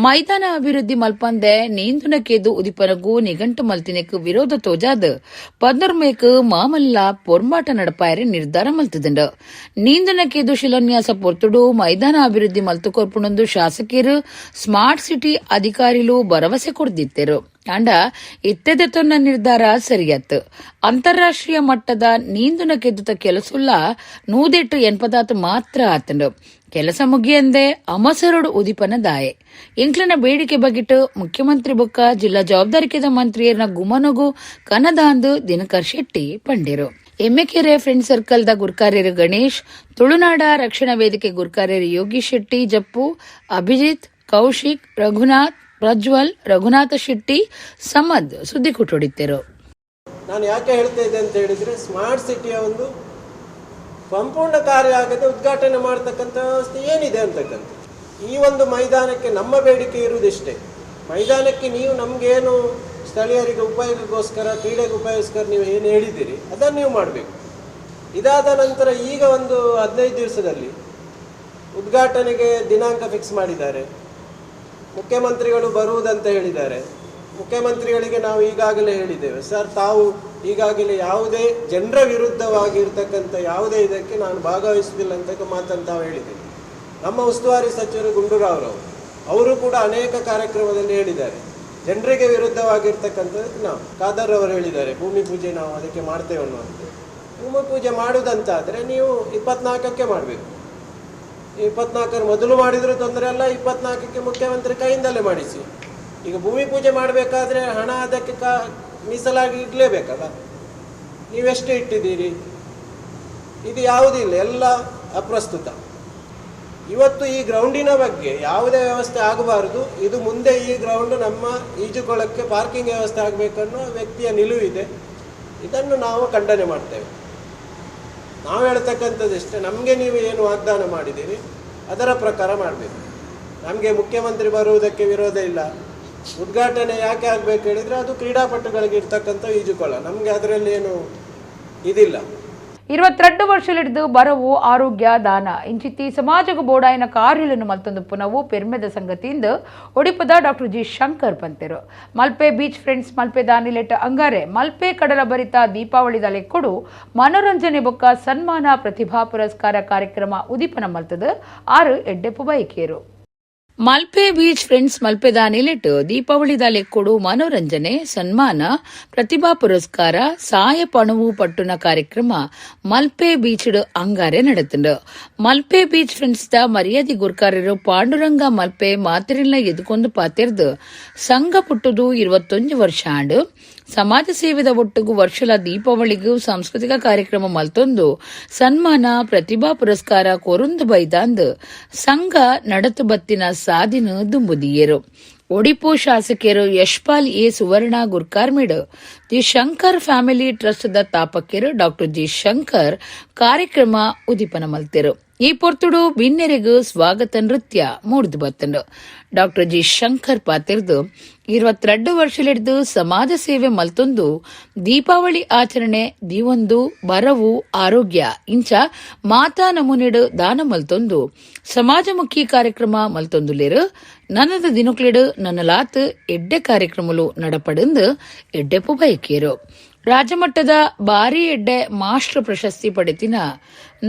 ಮೈದಾನ ಅಭಿವೃದ್ಧಿ ಮಲ್ಪಂದೆ ನೀಂದುನಕೆದು ಉದಿಪನಗೂ ನಿಘಂಟು ಮಲ್ತಿನೆಕ್ ವಿರೋಧ ತೋಜಾದ 14 ಮಾಮಲ್ಲ ಪೊರ್ಂಬಾಟ ನಡಪಾಯರೆ ನಿರ್ಧಾರ ಮಲ್ತದಂಡ. ನೀಂದುನಕೆದು ಶಿಲಾನ್ಯಾಸ ಪೊರ್ತುಡು ಮೈದಾನ ಅಭಿವೃದ್ಧಿ ಮಲ್ತು ಕೊರ್ಪುಣೊಂದು ಶಾಸಕರು ಸ್ಮಾರ್ಟ್ ಸಿಟಿ ಅಧಿಕಾರಿಲು ಭರವಸೆ ಕೊಡ್ದಿತ್ತೆರು. ಅಂಡ ಇತ್ತೆದೆತೊನ್ನ ನಿರ್ಧಾರ ಸರಿಯತ್ತು. ಅಂತಾರಾಷ್ಟ್ರೀಯ ಮಟ್ಟದ ನೀಂದುನ ಕೆದ್ದುತ ಕೆಲಸುಲ್ಲ 180 ಮಾತ್ರ ಆತಂಡು. ಕೆಲಸ ಮುಗಿಯಂದೆ ಅಮಸರಡು ಉದಿಪನ ದಾಯೆ ಇಂಕ್ಲನ ಬೇಡಿಕೆ ಬಗಿಟ್ಟು ಮುಖ್ಯಮಂತ್ರಿ ಬೊಕ್ಕ ಜಿಲ್ಲಾ ಜವಾಬ್ದಾರಿಕೆದ ಮಂತ್ರಿಯರ್ನ ಗುಮನಗು ಕನದಾಂದು ದಿನಕರ್ ಶೆಟ್ಟಿ ಪಂಡಿರು. ಎಮ್ಮೆಕೆರೆ ಫ್ರೆಂಡ್ ಸರ್ಕಲ್ದ ಗುರ್ಕಾರ್ಯರು ಗಣೇಶ್, ತುಳುನಾಡ ರಕ್ಷಣಾ ವೇದಿಕೆ ಗುರ್ಕಾರ್ಯರು ಯೋಗೀಶ್ ಶೆಟ್ಟಿ ಜಪ್ಪು, ಅಭಿಜಿತ್, ಕೌಶಿಕ್, ರಘುನಾಥ್, ಪ್ರಜ್ವಲ್, ರಘುನಾಥ ಶೆಟ್ಟಿ, ಸಮದ್ ಸುದ್ದಿ ಕುಟೊಡಿದ್ದರು. ನಾನು ಯಾಕೆ ಹೇಳ್ತಾ ಇದ್ದೆ ಅಂತ ಹೇಳಿದ್ರೆ, ಸ್ಮಾರ್ಟ್ ಸಿಟಿಯ ಒಂದು ಸಂಪೂರ್ಣ ಕಾರ್ಯ ಆಗದೆ ಉದ್ಘಾಟನೆ ಮಾಡ್ತಕ್ಕಂಥ ವ್ಯವಸ್ಥೆ ಏನಿದೆ ಅಂತಕ್ಕಂಥ ಈ ಒಂದು ಮೈದಾನಕ್ಕೆ ನಮ್ಮ ಬೇಡಿಕೆ ಇರುವುದಿಷ್ಟೇ. ಮೈದಾನಕ್ಕೆ ನೀವು ನಮಗೇನು ಸ್ಥಳೀಯರಿಗೆ ಉಪಯೋಗಕ್ಕೋಸ್ಕರ, ಕ್ರೀಡೆಗೆ ಉಪಯೋಗಿಸ್ಕರ ನೀವು ಏನು ಹೇಳಿದ್ದೀರಿ ಅದನ್ನು ನೀವು ಮಾಡಬೇಕು. ಇದಾದ ನಂತರ ಈಗ ಒಂದು 15 ದಿವಸದಲ್ಲಿ ಉದ್ಘಾಟನೆಗೆ ದಿನಾಂಕ ಫಿಕ್ಸ್ ಮಾಡಿದ್ದಾರೆ. ಮುಖ್ಯಮಂತ್ರಿಗಳು ಬರುವುದಂತ ಹೇಳಿದ್ದಾರೆ. ಮುಖ್ಯಮಂತ್ರಿಗಳಿಗೆ ನಾವು ಈಗಾಗಲೇ ಹೇಳಿದ್ದೇವೆ, ಸರ್ ತಾವು ಈಗಾಗಲೇ ಯಾವುದೇ ಜನರ ವಿರುದ್ಧವಾಗಿರ್ತಕ್ಕಂಥ ಯಾವುದೇ ಇದಕ್ಕೆ ನಾನು ಭಾಗವಹಿಸುವುದಿಲ್ಲ ಅಂತ ಮಾತನ್ನು ತಾವು ಹೇಳಿದ್ದೇವೆ. ನಮ್ಮ ಉಸ್ತುವಾರಿ ಸಚಿವರು ಗುಂಡೂರಾವ್ರವರು ಅವರು ಕೂಡ ಅನೇಕ ಕಾರ್ಯಕ್ರಮದಲ್ಲಿ ಹೇಳಿದ್ದಾರೆ, ಜನರಿಗೆ ವಿರುದ್ಧವಾಗಿರ್ತಕ್ಕಂಥದ್ದು ನಾವು ಖಾದರ್ ಅವರು ಹೇಳಿದ್ದಾರೆ, ಭೂಮಿ ಪೂಜೆ ನಾವು ಅದಕ್ಕೆ ಮಾಡ್ತೇವೆ ಅನ್ನುವಂಥ. ಭೂಮಿ ಪೂಜೆ ಮಾಡುವುದಂತ ಆದರೆ ನೀವು 24ಕ್ಕೆ ಮಾಡಬೇಕು. 24ರ ಮೊದಲು ಮಾಡಿದರೂ ತೊಂದರೆ ಅಲ್ಲ, 24ಕ್ಕೆ ಮುಖ್ಯಮಂತ್ರಿ ಕೈಯಿಂದಲೇ ಮಾಡಿಸಿ. ಈಗ ಭೂಮಿ ಪೂಜೆ ಮಾಡಬೇಕಾದ್ರೆ ಹಣ ಅದಕ್ಕೆ ಮೀಸಲಾಗಿ ಇಡಲೇಬೇಕಲ್ಲ. ನೀವೆಷ್ಟು ಇಟ್ಟಿದ್ದೀರಿ? ಇದು ಯಾವುದಿಲ್ಲ, ಎಲ್ಲ ಅಪ್ರಸ್ತುತ. ಇವತ್ತು ಈ ಗ್ರೌಂಡಿನ ಬಗ್ಗೆ ಯಾವುದೇ ವ್ಯವಸ್ಥೆ ಆಗಬಾರ್ದು. ಇದು ಮುಂದೆ ಈ ಗ್ರೌಂಡ್ ನಮ್ಮ ಈಜುಕೊಳಕ್ಕೆ ಪಾರ್ಕಿಂಗ್ ವ್ಯವಸ್ಥೆ ಆಗಬೇಕನ್ನೋ ವ್ಯಕ್ತಿಯ ನಿಲುವಿದೆ. ಇದನ್ನು ನಾವು ಖಂಡನೆ ಮಾಡ್ತೇವೆ. ನಾವು ಹೇಳ್ತಕ್ಕಂಥದ್ದಿಷ್ಟೇ, ನಮಗೆ ನೀವು ಏನು ವಾಗ್ದಾನ ಮಾಡಿದ್ದೀರಿ ಅದರ ಪ್ರಕಾರ ಮಾಡಬೇಕು. ನಮಗೆ ಮುಖ್ಯಮಂತ್ರಿ ಬರುವುದಕ್ಕೆ ವಿರೋಧ ಇಲ್ಲ. ಉದ್ಘಾಟನೆ ಯಾಕೆ ಆಗಬೇಕು ಹೇಳಿದರೆ ಅದು ಕ್ರೀಡಾಪಟುಗಳಿಗೆ ಇರ್ತಕ್ಕಂಥ ಈಜುಕೊಳ, ನಮಗೆ ಅದರಲ್ಲಿ ಏನು ಇದಿಲ್ಲ. 22 ವರ್ಷಲಿಡ್ದು ಬರವು ಆರೋಗ್ಯ ದಾನ ಇಂಚಿತಿ ಸಮಾಜಗ ಬೋಡಾಯಿನ ಕಾರ್ಯలను ಮತ್ತೊಂದು ಪುನವು ಪೆರ್ಮೆದ ಸಂಗತಿಯಿಂದ ಒಡಿಪದ ಡಾಕ್ಟರ್ ಜಿ ಶಂಕರ್ ಪಂತೆರು ಮಲ್ಪೆ ಬೀಚ್ ಫ್ರೆಂಡ್ಸ್ ಮಲ್ಪೆ ದಾನಿಲೆಟ್ ಅಂಗಾರೆ ಮಲ್ಪೆ ಕಡಲ ಭರಿತ ದೀಪಾವಳಿ ದಲೆಕ್ಕೊಡು ಮನೋರಂಜನೆ ಬೊಕ್ಕ ಸನ್ಮಾನ ಪ್ರತಿಭಾ ಪುರಸ್ಕಾರ ಕಾರ್ಯಕ್ರಮ ಉದಿಪನ ಮಲ್ತದ 6 ಎಡ್ಡೆಪ್ಪು ಬೈಕೇರು. ಮಲ್ಪೆ ಬೀಚ್ ಫ್ರೆಂಡ್ಸ್ ಮಲ್ಪೆ ದಾನಿಲೆಟ್ ದೀಪಾವಳಿ ದಾಲೆಕ್ಕೊಡು ಮನೋರಂಜನೆ ಸನ್ಮಾನ ಪ್ರತಿಭಾ ಪುರಸ್ಕಾರ ಸಾಯ ಪಣವು ಪಟ್ಟುನ ಕಾರ್ಯಕ್ರಮ ಮಲ್ಪೆ ಬೀಚ್ ಅಂಗಾರೆ ನಡೆತಂಡು. ಮಲ್ಪೆ ಬೀಚ್ ಫ್ರೆಂಡ್ಸ್ ದ ಮರ್ಯಾದಿ ಗುರ್ಕಾರರು ಪಾಂಡುರಂಗ ಮಲ್ಪೆ ಮಾತಿರಿನ ಎದುಕೊಂದು ಪಾತಿರ್ದು ಸಂಘ ಪುಟ್ಟುದು 21 ವರ್ಷ ಆಂಡು ಸಮಾಜ ಸೇವೆದ ಒಟ್ಟಿಗೂ ವರ್ಷಲ ದೀಪಾವಳಿಗೂ ಸಾಂಸ್ಕೃತಿಕ ಕಾರ್ಯಕ್ರಮ ಮಲ್ತೊಂದು ಸನ್ಮಾನ ಪ್ರತಿಭಾ ಪುರಸ್ಕಾರ ಕೊರುಂದು ಬೈದಾಂದ್ ಸಂಘ ನಡತು ಬತ್ತಿನ ಸಾದಿನ ದುಂಬುದಿಯರು. ಒಡಿಪು ಶಾಸಕಿಯರು ಯಶ್ಪಾಲ್ ಎ ಸುವರ್ಣ ಗುರ್ಕಾರ್ಮಿಡ್ ದಿ ಶಂಕರ್ ಫ್ಯಾಮಿಲಿ ಟ್ರಸ್ಟ್ ದ ತಾಪಕಿಯರು ಡಾಕ್ಟರ್ ಜಿ ಶಂಕರ್ ಕಾರ್ಯಕ್ರಮ ಉದಿಪನ ಮಲ್ತೆರು. ಈ ಪೊರ್ತುಡು ಬಿನ್ನೆರೆಗೂ ಸ್ವಾಗತ ನೃತ್ಯ ಮೂಡ್ದು ಬತ್ತಂಡು. ಡಾಕ್ಟರ್ ಜಿ ಶಂಕರ್ ಪಾತಿರ್ದು 22 ವರ್ಷಲಿಡ್ದು ಸಮಾಜ ಸೇವೆ ಮಲ್ತೊಂದು ದೀಪಾವಳಿ ಆಚರಣೆ ದಿವೊಂದು ಬರವು ಆರೋಗ್ಯ ಇಂಚ ಮಾತಾ ನಮೂನೆಡು ದಾನ ಮಲ್ತೊಂದು ಸಮಾಜಮುಖಿ ಕಾರ್ಯಕ್ರಮ ಮಲ್ತೊಂದುಲೇರು ನನ್ನದ ದಿನುಕ್ಲೆಡು ನನ್ನಲಾತ್ ಎಡ್ಡೆ ಕಾರ್ಯಕ್ರಮಲು ನಡಪಡಂದು ಎಡ್ಡೆಪ್ಪು ಬೈಕೇರು. ರಾಜ್ಯಮಟ್ಟದ ಬಾರಿ ಎಡ್ಡೆ ಮಾಸ್ಟರ್ ಪ್ರಶಸ್ತಿ ಪಡೆತಿನ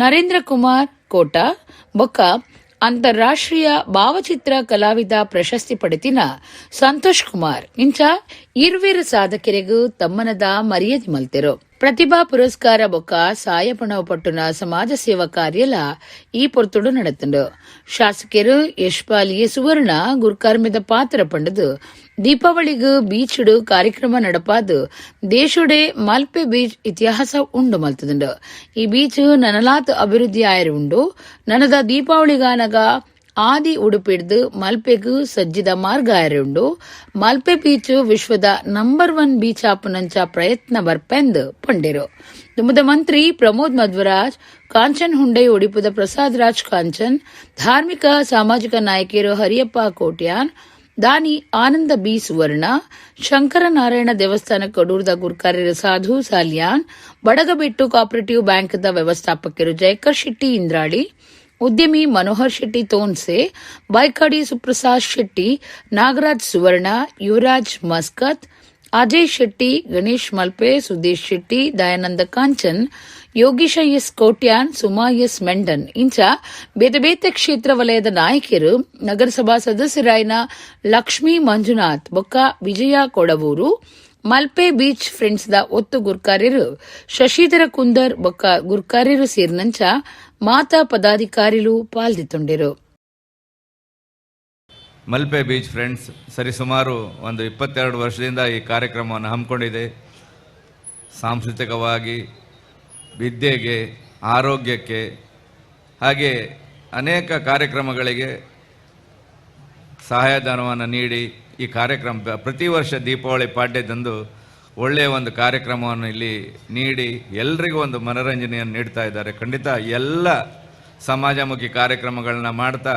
ನರೇಂದ್ರ ಕುಮಾರ್ ಕೋಟಾ ಬೊಕ್ಕ ಅಂತಾರಾಷ್ಟ್ರೀಯ ಭಾವಚಿತ್ರ ಕಲಾವಿದ ಪ್ರಶಸ್ತಿ ಪಡೆತಿನ ಸಂತೋಷ್ ಕುಮಾರ್ ಇಂಚ ಇರುವೇರು ಸಾಧಕರಿಗೂ ತಮ್ಮನದ ಮರ್ಯಾದೆ ಮಲ್ತೆರು. ಪ್ರತಿಭಾ ಪುರಸ್ಕಾರ ಬೊಕ್ಕ ಸಾಯಪಣವು ಪಟ್ಟುನ ಸಮಾಜ ಸೇವಾ ಕಾರ್ಯಲ ಈ ಪೊರ್ತುಡು ನಡೆತಂಡು. ಶಾಸಕರು ಯಶ್ಪಾಲ್ ಎ ಸುವರ್ಣ ಗುರ್ಕಾರ್ಮೆದ ಪಾತ್ರ ಪಂಡದು ದೀಪಾವಳಿಗೂ ಬೀಚ್ಡು ಕಾರ್ಯಕ್ರಮ ನಡಪಾದು ದೇಶುಡೆ ಮಲ್ಪೆ ಬೀಚ್ ಇತಿಹಾಸ ಉಂಡು ಮಲ್ತದುಂಡು. ಈ ಬೀಚ್ ನನಲಾತ್ ಅಭಿವೃದ್ಧಿ ಆಯರು ಉಂಡು. ನನದ ದೀಪಾವಳಿಗಾನಗ ಆದಿ ಉಡುಪಿಡ್ದು ಮಲ್ಪೆಗೂ ಸಜ್ಜಿದ ಮಾರ್ಗ ಆಯರುಂಡು. ಮಲ್ಪೆ ಬೀಚ್ ವಿಶ್ವದ ನಂಬರ್ 1 ಬೀಚ್ ಆಪುನಂಚ ಪ್ರಯತ್ನ ಬರ್ಪೆಂದು ಪಂಡಿರು. ದುಮ್ಮದ ಮಂತ್ರಿ ಪ್ರಮೋದ್ ಮಧ್ವರಾಜ್, ಕಾಂಚನ್ ಹುಂಡೈ ಒಡಿಪುದ ಪ್ರಸಾದ್ ರಾಜ್ ಕಾಂಚನ್, ಧಾರ್ಮಿಕ ಸಾಮಾಜಿಕ ನಾಯಕಿಯರು ಹರಿಯಪ್ಪ ಕೋಟ್ಯಾನ್, ದಾನಿ ಆನಂದ ಬಿ ಸುವರ್ಣ, ಶಂಕರನಾರಾಯಣ ದೇವಸ್ಥಾನ ಕಡೂರ್ದ ಗುರ್ಕಾರ್ಯರು ಸಾಧು ಸಾಲ್ಯಾನ್, ಬಡಗಬೆಟ್ಟು ಕೋಆಪರೇಟಿವ್ ಬ್ಯಾಂಕ್ದ ವ್ಯವಸ್ಥಾಪಕರು ಜಯಕರ್ ಶೆಟ್ಟಿ ಇಂದ್ರಾಳಿ, ಉದ್ಯಮಿ ಮನೋಹರ್ ಶೆಟ್ಟಿ ತೋನ್ಸೆ, ಬೈಕಾಡಿ ಸುಪ್ರಸಾದ್ ಶೆಟ್ಟಿ, ನಾಗರಾಜ್ ಸುವರ್ಣ, ಯುವರಾಜ್ ಮಸ್ಕತ್, ಅಜಯ್ ಶೆಟ್ಟಿ, ಗಣೇಶ್ ಮಲ್ಪೆ, ಸುದೇಶ್ ಶೆಟ್ಟಿ, ದಯಾನಂದ ಕಾಂಚನ್, ಯೋಗೀಶ ಎಸ್ ಕೋಟ್ಯಾನ್, ಸುಮಾ ಎಸ್ ಮೆಂಡನ್ ಇಂಚ ಬೇತೆ ಬೇತೆ ಕ್ಷೇತ್ರ ವಲಯದ ನಾಯಕರು, ನಗರಸಭಾ ಸದಸ್ಯರಾಯಿನ ಲಕ್ಷ್ಮೀ ಮಂಜುನಾಥ್ ಬೊಕ್ಕ ವಿಜಯ ಕೊಡವೂರು, ಮಲ್ಪೆ ಬೀಚ್ ಫ್ರೆಂಡ್ಸ್ ದ ಒತ್ತು ಗುರ್ಕಾರ್ಯರು ಶಶಿಧರ ಕುಂದರ್ ಬೊಕ್ಕ ಗುರ್ಕಾರ್ಯರು ಸೇರಿನಂಚ ಮಾತಾ ಪದಾಧಿಕಾರಿಗಳು ಪಾಲ್ದಿತ್ತುಂಡಿರು. ಮಲ್ಪೆ ಬೀಚ್ ಫ್ರೆಂಡ್ಸ್ ಸರಿಸುಮಾರು ಒಂದು 22 ವರ್ಷದಿಂದ ಈ ಕಾರ್ಯಕ್ರಮವನ್ನು ಹಮ್ಮಿಕೊಂಡಿದೆ. ಸಾಂಸ್ಕೃತಿಕವಾಗಿ, ವಿದ್ಯೆಗೆ, ಆರೋಗ್ಯಕ್ಕೆ, ಹಾಗೆ ಅನೇಕ ಕಾರ್ಯಕ್ರಮಗಳಿಗೆ ಸಹಾಯಧನವನ್ನು ನೀಡಿ ಈ ಕಾರ್ಯಕ್ರಮ ಪ್ರತಿ ವರ್ಷ ದೀಪಾವಳಿ ಪಾಡ್ಯದಂದು ಒಳ್ಳೆಯ ಒಂದು ಕಾರ್ಯಕ್ರಮವನ್ನು ಇಲ್ಲಿ ನೀಡಿ ಎಲ್ರಿಗೂ ಒಂದು ಮನೋರಂಜನೆಯನ್ನು ನೀಡ್ತಾ ಇದ್ದಾರೆ. ಖಂಡಿತ ಎಲ್ಲ ಸಮಾಜಮುಖಿ ಕಾರ್ಯಕ್ರಮಗಳನ್ನ ಮಾಡ್ತಾ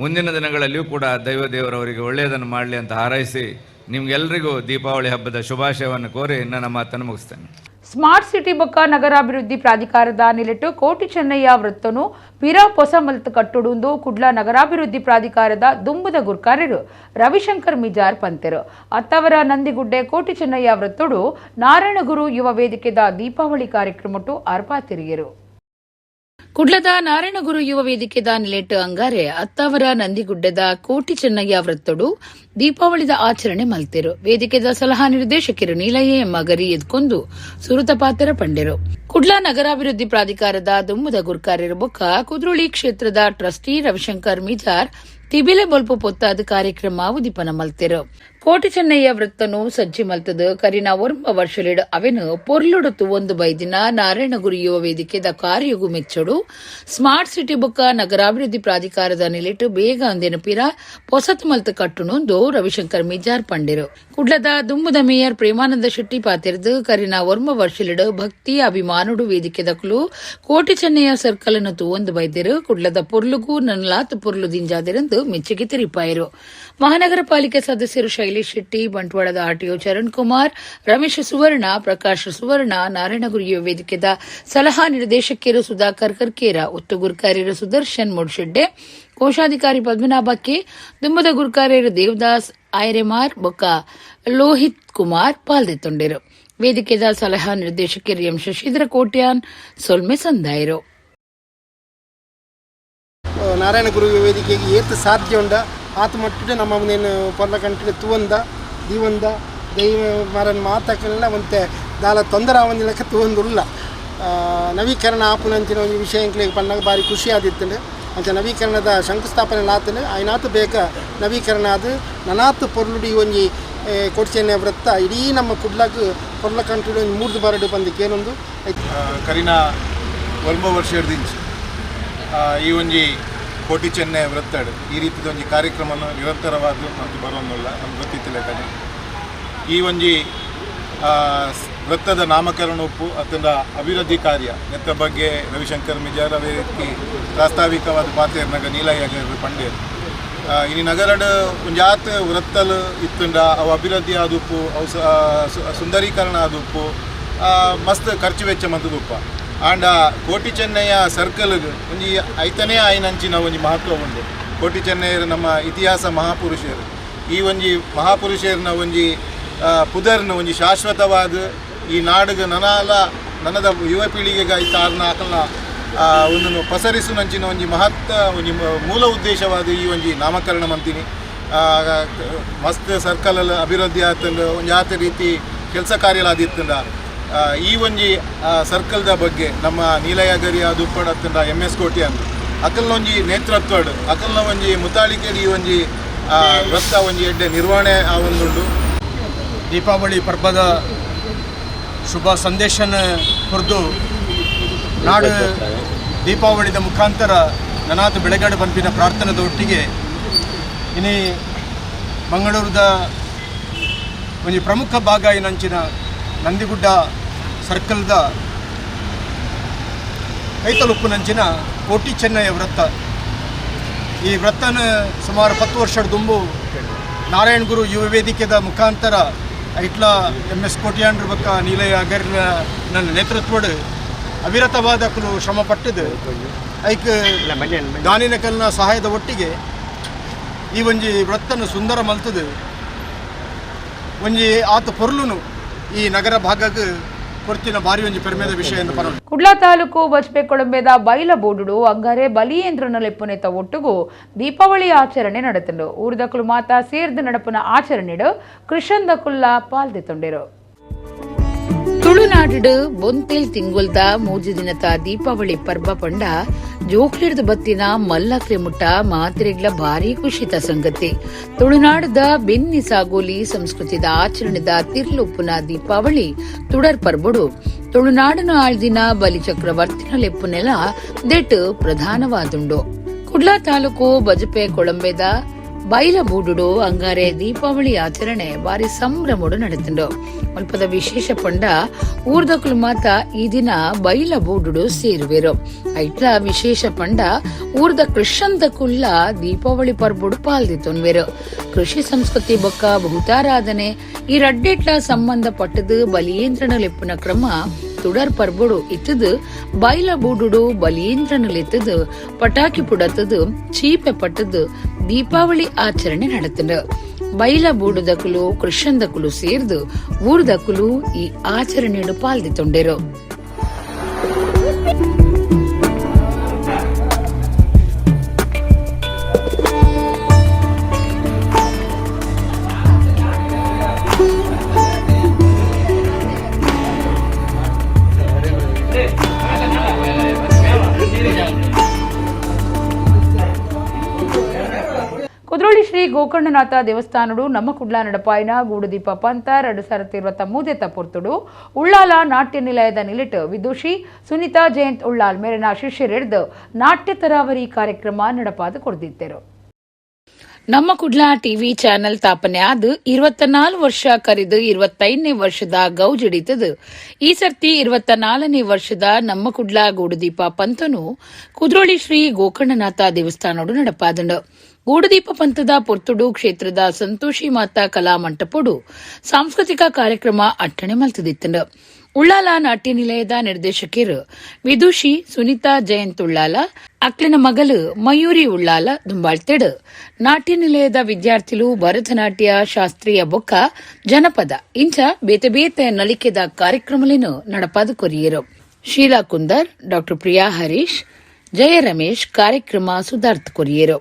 ಮುಂದಿನ ದಿನಗಳಲ್ಲಿಯೂ ಕೂಡ ದೇವರವರಿಗೆ ಒಳ್ಳೆಯದನ್ನು ಮಾಡಲಿ ಅಂತ ಹಾರೈಸಿ ನಿಮ್ಗೆಲ್ರಿಗೂ ದೀಪಾವಳಿ ಹಬ್ಬದ ಶುಭಾಶಯವನ್ನು ಕೋರಿ ನನ್ನ ಮಾತನ್ನು ಮುಗಿಸ್ತೇನೆ. ಸ್ಮಾರ್ಟ್ ಸಿಟಿ ಬೊಕ್ಕ ನಗರಾಭಿವೃದ್ಧಿ ಪ್ರಾಧಿಕಾರದ ನಿಲೆಟ್ಟು ಕೋಟಿ ಚೆನ್ನಯ್ಯ ವೃತ್ತನು ಪಿರಾ ಪೊಸ ಮಲ್ತ್ ಕಟ್ಟುಡುಂದು ಕುಡ್ಲ ನಗರಾಭಿವೃದ್ಧಿ ಪ್ರಾಧಿಕಾರದ ದುಂಬುದ ಗುರ್ಕಾರ್ಯರು ರವಿಶಂಕರ್ ಮಿಜಾರ್ ಪಂತೆರು ಅತ್ತವರ ನಂದಿಗುಡ್ಡೆ ಕೋಟಿ ಚೆನ್ನಯ್ಯ ವೃತ್ತಡು ನಾರಾಯಣಗುರು ಯುವ ವೇದಿಕೆದ ದೀಪಾವಳಿ ಕಾರ್ಯಕ್ರಮಟ್ಟು ಅರ್ಪ ತಿರುಗಿರು. ಕುಡ್ಲದ ನಾರಾಯಣಗುರು ಯುವ ವೇದಿಕೆದ ನಿಲೆಟ್ಟು ಅಂಗಾರೆ ಅತ್ತಾವರ ನಂದಿಗುಡ್ಡದ ಕೋಟಿ ಚೆನ್ನಯ್ಯ ವೃತ್ತಡು ದೀಪಾವಳಿದ ಆಚರಣೆ ಮಲ್ತಿರು. ವೇದಿಕೆದ ಸಲಹಾ ನಿರ್ದೇಶಕರು ನೀಲಯ್ಯ ಮಗರಿ ಎದ್ಕೊಂಡು ಸುರುತಪಾತರ ಪಂಡೆರು. ಕುಡ್ಲ ನಗರಾಭಿವೃದ್ಧಿ ಪ್ರಾಧಿಕಾರದ ದುಮ್ಮದ ಗುರ್ಕಾರ್ಯರು ಬೊಕ್ಕ ಕುದ್ರೋಳಿ ಕ್ಷೇತ್ರದ ಟ್ರಸ್ಟಿ ರವಿಶಂಕರ್ ಮಿಜಾರ್ ತಿಬಿಲೆ ಬೊಲ್ಪು ಪೊತ್ತಾದ ಕಾರ್ಯಕ್ರಮ ಉದಿಪನ ಮಲ್ತಿರು. ಕೋಟಿ ಚೆನ್ನಯ್ಯ ವೃತ್ತನು ಸಜ್ಜಿ ಮಲ್ತದ ಕರಿನ ಒರ್ಮ ವರ್ಷಲಿಡ್ ಅವೆನು ಪೊರ್ಲುಡುತ್ತು ಒಂದು ಬೈದಿನ ನಾರಾಯಣಗುರು ಯುವ ವೇದಿಕೆದ ಕಾರ್ಯಗು ಮೆಚ್ಚಡು ಸ್ಮಾರ್ಟ್ ಸಿಟಿ ಬೊಕ್ಕ ನಗರಾಭಿವೃದ್ಧಿ ಪ್ರಾಧಿಕಾರದ ನಿಲಿಟ್ಟು ಬೇಗ ಅಂದಿನ ಪಿರ ಪೊಸತ್ ಮಲ್ತ ಕಟ್ಟುನೊಂದು ರವಿಶಂಕರ್ ಮಿಜಾರ್ ಪಂಡಿರು. ಕುಡ್ಲದ ದುಮ್ಮದ ಮೇಯರ್ ಪ್ರೇಮಾನಂದ ಶೆಟ್ಟಿ ಪಾತಿರ್ದು ಕರಿನ ಒರ್ಮ ವರ್ಷಲಿಡ್ ಭಕ್ತಿ ಅಭಿಮಾನುಡು ವೇದಿಕೆದ ಕುಲು ಕೋಟಿ ಚೆನ್ನಯ್ಯ ಸರ್ಕಲ್ ಅನ್ನು ತೂವೊಂದು ಬೈದಿರು. ಕುಡ್ಲದ ಪೊರ್ಲುಗೂ ನನ್ನಲಾತ್ ಪೊರ್ಲು ದಿಂಜಾದಿರಂದು ಮೆಚ್ಚುಗೆ ತಿರಿಪಾಯಿರು. ಮಹಾನಗರ ಪಾಲಿಕೆ ಸದಸ್ಯರು ಶೈಲೇಶ್ ಶೆಟ್ಟಿ, ಬಂಟ್ವಾಳದ ಆರ್ಟಿಒ ಚರಣ್ ಕುಮಾರ್, ರಮೇಶ್ ಸುವರ್ಣ, ಪ್ರಕಾಶ್ ಸುವರ್ಣ, ನಾರಾಯಣಗುರು ಯುವ ವೇದಿಕೆದ ಸಲಹಾ ನಿರ್ದೇಶಕಿಯರು ಸುಧಾಕರ್ ಕರ್ಕೇರ, ಒತ್ತು ಗುರ್ಕಾರ್ಯರು ಸುದರ್ಶನ್ ಮೂಡ್ಶೆಡ್ಡೆ, ಕೋಶಾಧಿಕಾರಿ ಪದ್ಮನಾಭ ಕೆ, ದುಮ್ಮದ ಗುರ್ಕಾರ್ಯರು ದೇವದಾಸ್ ಐರೆಮಾರ್ ಬೊಕ್ಕ ಲೋಹಿತ್ ಕುಮಾರ್ ಪಾಲ್ದೆತ್ತೊಂಡಿರು. ವೇದಿಕೆದ ಸಲಹಾ ನಿರ್ದೇಶಕರು ಎಂ ಶಶಿಧರ ಕೋಟ್ಯಾನ್ ಸೊಲ್ಮೆ ಸಂದಾಯರು. ನಾರಾಯಣಗುರು ವೇದಿಕೆಗೆ ಏತ್ ಸಾಧ್ಯ ಉಂಡ ಆತ ಮಟ್ಟಿಗೆ ನಮ್ಮ ಮುಂದೇನು ಪೊರ್ಲ ಕಂಟಿಗೆ ತೂವಂದ ದೀವಂದ ದೈವ ಮರನ್ ಮಾತಕ್ಕೆಲ್ಲ ಒಂತೆ ದಾಲ ತೊಂದರೆ ಆವಂದಿಲಕ್ಕೆ ತೂವಂದುಲ್ಲ ನವೀಕರಣ ಆಪುನಂಚಿನ ಒಂದು ವಿಷಯಕ್ಕೆ ಪನ್ನಾಗ ಭಾರಿ ಖುಷಿ ಆದಿತ್ತಂಡು ಅಂಚ ನವೀಕರಣದ ಶಂಕುಸ್ಥಾಪನೆ ಆತನು ಆಯ್ನಾತು ಬೇಗ ನವೀಕರಣ ಅದು ನನಾತು ಪೊರ್ಲುಡಿ ಒಂಜಿ ಕೊಡ್ಚೆನೆ ವೃತ್ತ ಇಡೀ ನಮ್ಮ ಕುಡ್ಲಕ್ಕೆ ಪೊರ್ಲ ಕಂಟಿಗೆ ಒಂದು 3 ಬರಡು ಬಂದಿಕ್ಕೆ ಏನೊಂದು ಕರಿನ ಒಲ್ಮ ವರ್ಷ ಹಿಡ್ದಿಂಚು ಈ ಒಂಜಿ ಕೋಟಿ ಚೆನ್ನೈ ವೃತ್ತಡ್ ಈ ರೀತಿಯ ಒಂಜಿ ಕಾರ್ಯಕ್ರಮ ನಿರಂತರವಾದ ಮತ್ತು ಬರೋಲ್ಲ ನಮ್ಗೆ ಗೊತ್ತಿತ್ತಿಲ್ಲ ಕಡೆ ಈ ಒಂಜಿ ವೃತ್ತದ ನಾಮಕರಣ ಉಪ್ಪು ಅದರ ಅಭಿವೃದ್ಧಿ ಕಾರ್ಯ ಎತ್ತ ಬಗ್ಗೆ ರವಿಶಂಕರ್ ಮಿಜಾರ್ ವೇದಿಕೆ ಪ್ರಾಸ್ತಾವಿಕವಾದ ಪಾತ್ರೆರ್ನಾಗ ನೀಲಯ್ಯ ಪಂಡೇರು ಇನ್ನು ನಗರಡ್ ಒಂಜಾತ್ ವೃತ್ತಲು ಇತ್ತುಂಡ ಅವು ಅಭಿವೃದ್ಧಿ ಆದುಪ್ಪು ಅವು ಸುಂದರೀಕರಣ ಆದುಪ್ಪು ಮಸ್ತ್ ಖರ್ಚು ವೆಚ್ಚ ಮಂತದುಪ್ಪ ಆಂಡ ಕೋಟಿ ಚೆನ್ನಯ್ಯ ಸರ್ಕಲ್ಗೆ ಒಂಜಿ ಐತನೇ ಆಯ್ನಂಚಿನ ಒಂಜಿ ಮಹತ್ವ ಉಂಡು. ಕೋಟಿ ಚೆನ್ನಯ್ಯರು ನಮ್ಮ ಇತಿಹಾಸ ಮಹಾಪುರುಷರು. ಈ ಒಂಜಿ ಮಹಾಪುರುಷರನ್ನ ಒಂಜಿ ಪುದರ್ನ ಒಂಜಿ ಶಾಶ್ವತವಾದ ಈ ನಾಡಿಗೆ ನನ್ನದ ಯುವ ಪೀಳಿಗೆಗೆ ಐತ ಆರ್ನ ಆಕಲ್ನ ಒಂದನ್ನು ಪಸರಿಸುನಂಚಿನ ಒಂಜಿ ಒಂಜಿ ಮೂಲ ಉದ್ದೇಶವಾದ ಈ ಒಂಜಿ ನಾಮಕರಣ ಮಂತೀನಿ ಮಸ್ತ್ ಸರ್ಕಲಲ್ಲಿ ಅಭಿವೃದ್ಧಿ ಆತಂದು ಒಂಜಿ ಆತ ರೀತಿ ಕೆಲಸ ಕಾರ್ಯಲಾದಿತ್ತಂಡ ಈ ಒಂಜಿ ಸರ್ಕಲ್ದ ಬಗ್ಗೆ ನಮ್ಮ ನೀಲಯಗರಿ ಅದು ಉಪ್ಪಡತ್ತಂಡ MS ಕೋಟಿ ಅಂದು ಅಕಲ್ನ ಒಂಜಿ ನೇತೃತ್ವಡ್ ಅಕಲ್ನ ಒಂಜಿ ಮುತಾಳಿಕೆಡಿ ಈ ಒಂಜಿ ವೃತ್ತ ಒಂಜಿ ಎಡ್ಡೆ ನಿರ್ವಹಣೆ ಆವೊಂದುಂಡು. ದೀಪಾವಳಿ ಪರ್ಬದ ಶುಭ ಸಂದೇಶನ ಕುರಿತು ನಾಡು ದೀಪಾವಳಿದ ಮುಖಾಂತರ ನನಾತು ಬೆಳಗಾಡು ಪಂಪಿನ ಪ್ರಾರ್ಥನದ ಒಟ್ಟಿಗೆ ಇನಿ ಮಂಗಳೂರದ ಒಂದು ಪ್ರಮುಖ ಭಾಗ ಏನಂಚಿನ ನಂದಿಗುಡ್ಡ ಸರ್ಕಲ್ದ ಕೈತಲುಪ್ಪುನಂಚಿನ ಕೋಟಿ ಚೆನ್ನಯ್ಯ ವೃತ್ತ ಈ ವೃತ್ತನ ಸುಮಾರು 10 ವರ್ಷದ ದುಂಬು ನಾರಾಯಣಗುರು ಯುವ ವೇದಿಕೆದ ಮುಖಾಂತರ ಐಟ್ಲ MS ಕೋಟ್ಯಾಂಡ್ರ ಬಕ್ಕ ನೀಲಯ್ಯ ಅಗರ್ನ ನನ್ನ ನೇತೃತ್ವಡ್ ಅವಿರತವಾದ ಕುಲು ಶ್ರಮ ಪಟ್ಟಿದ್ದು ಐಕ್ ಗಾನಿನಕಲ್ನ ಸಹಾಯದ ಒಟ್ಟಿಗೆ ಈ ಒಂಜಿ ವೃತ್ತನ ಸುಂದರ ಮಲ್ತದು ಒಂಜಿ ಆತ ಪೊರ್ಲುನು ಈ ನಗರ ಭಾಗಕ್ಕೆ ಕೊರ್ತಿನ ಬಾರಿ ಒಂಜಿ ಪೆರ್ಮೆದ ವಿಷಯ ಎಂದು ಪರಲು. ಕುಡ್ಲ ತಾಲೂಕು ಬಜ್ಪೆ ಕೊಳಂಬೆದ ಬೈಲ ಬೋಡುಡು ಅಂಗರೆ ಬಲಿಯೇಂದ್ರನ ಲೆಪ್ಪುನೆತ ಒಟ್ಟುಗು ದೀಪಾವಳಿ ಆಚರಣೆ ನಡೆತಂಡು. ಊರ್ದಕುಲು ಮಾತಾ ಸೇರ್ದು ನಡಪುನ ಆಚರಣೆಡು ಕೃಷಂದಕುಲ್ಲ ಪಾಲ್ದೆತೊಂಡೆರು. ತುಳುನಾಡು ಬೊಂತೇಲ್ ತಿಂಗುಲ್ದ ಮೂಜಿ ದಿನದ ದೀಪಾವಳಿ ಪರ್ವ ಪಂಡ ಜೋಕ್ಲಿಡ್ದು ಬತ್ತಿನ ಮಲ್ಲಕ್ರೆ ಮುಟ್ಟ ಮಾತ್ರೆಗ್ಲ ಭಾರಿ ಖುಷಿತ ಸಂಗತಿ. ತುಳುನಾಡದ ಬೆನ್ನಿ ಸಾಗೋಲಿ ಸಂಸ್ಕೃತಿದ ಆಚರಣೆದ ತಿರ್ಲುಪ್ಪುನ ದೀಪಾವಳಿ ತುಡರ್ ಪರ್ಬುಡು ತುಳುನಾಡನ ಆಳ್ದಿನ ಬಲಿ ಚಕ್ರವರ್ತಿನ ಲೆಪ್ಪುನೆಲ ದೆಟ್ ಪ್ರಧಾನವಾದುಂಡು. ಕುಡ್ಲ ತಾಲೂಕು ಬಜಪೆ ಕೊಳಂಬೆದ ಬೈಲ ಬೂಡುಡು ಅಂಗಾರೆ ದೀಪಾವಳಿ ಆಚರಣೆ ಬಾರಿ ಸಂಭ್ರಮೋಡು ನಡೆತುಂಡು. ಅಲ್ಪದ ವಿಶೇಷ ಪಂಡ ಊರ್ದಕುಲು ಮಾತ ಈ ದಿನ ಬೈಲ ಬೂಡುಡು ಸೇರುವೆರು. ಐಟ್ಲ ವಿಶೇಷ ಪಂಡ ಊರ್ದ ಕೃಷಂದಕುಲ್ಲ ದೀಪಾವಳಿ ಪರ್ಬುಡು ಪಾಲ್ದಿತೊನ್ವೆರು. ಕೃಷಿ ಸಂಸ್ಕೃತಿ ಬೊಕ್ಕ ಭೂತಾರಾಧನೆ ಈ ರಡ್ಡೆಟ್ಲ ಸಂಬಂಧ ಪಟ್ಟದು ಬಲಿಯೇಂದ್ರನ ಲೆಪ್ಪುನ ಕ್ರಮ ತುಡರ್ ಪರ್ಬುಡು ಇತ್ತದು ಬೈಲ ಬೂಡುಡು ಬಲಿಯೇಂದ್ರನಲೆತ್ತದು ಪಟಾಕಿ ಪುಡತದು ಚೀಪೆ ಪಟ್ಟದು ದೀಪಾವಳಿ ಆಚರಣೆ ನಡೆತಂಡು. ಬೈಲ ಬೂಡುದಕುಲು ಕೃಷಂದಕುಲು ಸೇರ್ದು ಊರ್ದಕುಲು ಈ ಆಚರಣೆಡು ಪಾಲ್ದಿತೊಂಡೆರು. ಕುದ್ರೋಳಿ ಶ್ರೀ ಗೋಕರ್ಣನಾಥ ದೇವಸ್ಥಾನಡು ನಮ್ಮ ಕುಡ್ಲ ನಡಪಾಯಿನ ಗೂಡುದೀಪ ಪಂತ 2023 ಪೊರ್ತುಡು ಉಳ್ಳಾಲ ನಾಟ್ಯ ನಿಲಯದ ನಿಲಿಟ್ ವಿದುಷಿ ಸುನೀತಾ ಜಯಂತ್ ಉಳ್ಳಾಲ್ ಮೇರಿನ ಶಿಷ್ಯರಿಡ್ದು ನಾಟ್ಯ ತರಾವರಿ ಕಾರ್ಯಕ್ರಮ ನಡಪಾದು ಕೊಡ್ದಿದ್ದರು. ನಮ್ಮ ಕುಡ್ಲ ಟಿವಿ ಚಾನೆಲ್ ತಾಪನೆ ಆದ 24 ವರ್ಷ ಕರೆದು 25ನೇ ವರ್ಷದ ಗೌಜಿಡಿತದು. ಈ ಸರ್ತಿ 24ನೇ ವರ್ಷದ ನಮ್ಮ ಕುಡ್ಲ ಗೂಡುದೀಪ ಪಂತನು ಕುದ್ರೋಳಿ ಶ್ರೀ ಗೋಕರ್ಣನಾಥ ದೇವಸ್ಥಾನಡು ನಡಪಾದಂಡು. ಗೂಡುದೀಪ ಪಂಥದ ಪೊರ್ತುಡು ಕ್ಷೇತ್ರದ ಸಂತೋಷಿ ಮಾತಾ ಕಲಾ ಮಂಟಪಡು ಸಾಂಸ್ಕೃತಿಕ ಕಾರ್ಯಕ್ರಮ ಅಟ್ಟಣೆ ಮಲ್ತದಿತ್ತಂಡು. ಉಳ್ಳಾಲ ನಾಟ್ಯ ನಿಲಯದ ನಿರ್ದೇಶಕರು ವಿದುಷಿ ಸುನೀತಾ ಜಯಂತ್ ಉಳ್ಳಾಲ ಅಕ್ಲಿನ ಮಗಲು ಮಯೂರಿ ಉಳ್ಳಾಲ ದುಂಬಾಳ್ತೆಡು ನಾಟ್ಯ ನಿಲಯದ ವಿದ್ಯಾರ್ಥಿಗಳು ಭರತನಾಟ್ಯ ಶಾಸ್ತ್ರೀಯ ಬೊಕ್ಕ ಜನಪದ ಇಂಚ ಬೇತೆ ಬೇತೆ ನಲಿಕೆದ ಕಾರ್ಯಕ್ರಮಲೇನು ನಡಪಾದು ಕೊರಿಯರು. ಶೀಲಾ ಕುಂದರ್, ಡಾ ಪ್ರಿಯಾ ಹರೀಶ್, ಜಯ ರಮೇಶ್ ಕಾರ್ಯಕ್ರಮ ಸುಧಾರ್ಥ ಕೊರಿಯರು.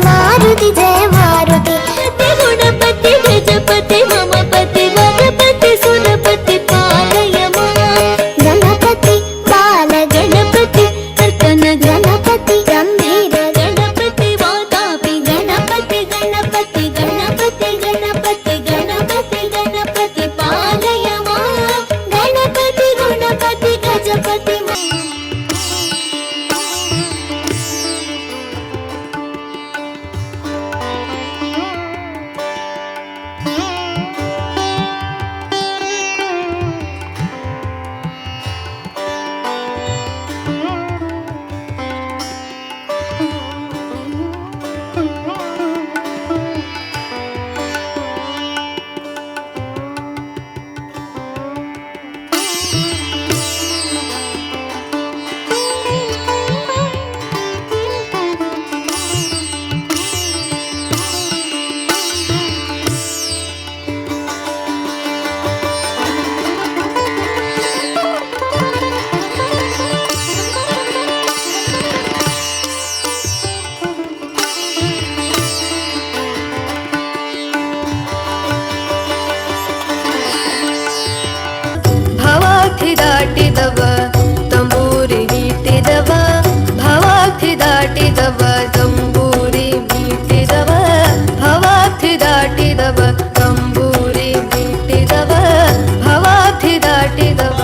ಮಾರುತಿ ಜಯ ಮಾರುತಿ ಗುಣಪತಿ ಗಜಪತಿ ಮಮಪತಿ ವನಪತಿ ಸುರಪತಿ ಪಾಲಯ ಗಣಪತಿ ಬಾಲ ಗಣಪತಿ ಕರ್ತನ ಗಣಪತಿ ಗಂಭೀರ ಗಣಪತಿ ವಾತಾಪಿ ಗಣಪತಿ ಗಣಪತಿ ಗಣಪತಿ ಗಣಪತಿ ಗಣಪತಿ ಗಣಪತಿ ಪಾಲಯ ಗಣಪತಿ ಗುಣಪತಿ ಗಜಪತಿ ದಾಟಿದವ ತಂಬೂರಿ ಮೀಟಿದವ ಭವಾರ್ಥಿ ದಾಟಿದವ ತಂಬೂರಿ ಮೀಟಿದವ ಭವಾರ್ಥಿ ದಾಟಿದವ ತಂಬೂರಿ ಮೀಟಿದವ ಭವಾರ್ಥಿ ದಾಟಿದವ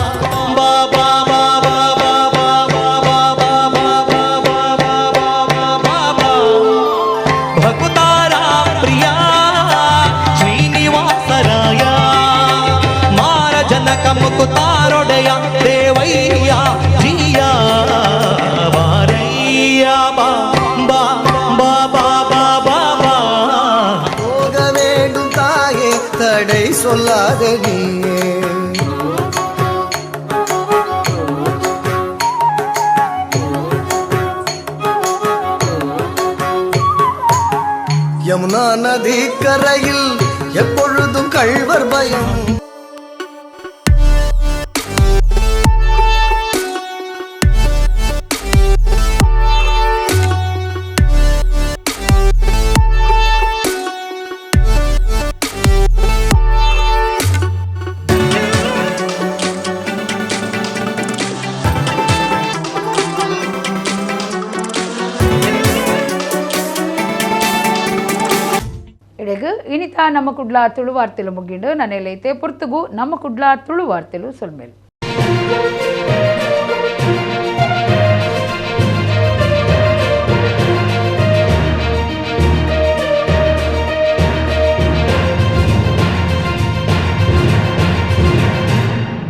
ಭಕ್ತಾರ ಪ್ರಿಯ ಶ್ರೀನಿವಾಸರಾಯ ಮಾರ ಜನಕ ಮುಕುತಾರೊಡೆಯ ದೇವಯ್ಯ ಜಿಯ ಬಾರಯ್ಯ ಬಾ ಬಾ ಬಾ ಬಾ ಬಾ ಬಾ ಬಾ போக வேண்டும் தாயே தடை சொல்லாத நீயே யமுனா நதி கரையில் எப்பொழுதும் கள்வர் பயம். ఇనితా నమ్మ కుడ్ల తుಳು వార్తలు ముగిండు నన్నెలైతే పుర్తుగు నమ్మ కుడ్ల తుಳು వార్తలు సొల్మేలు.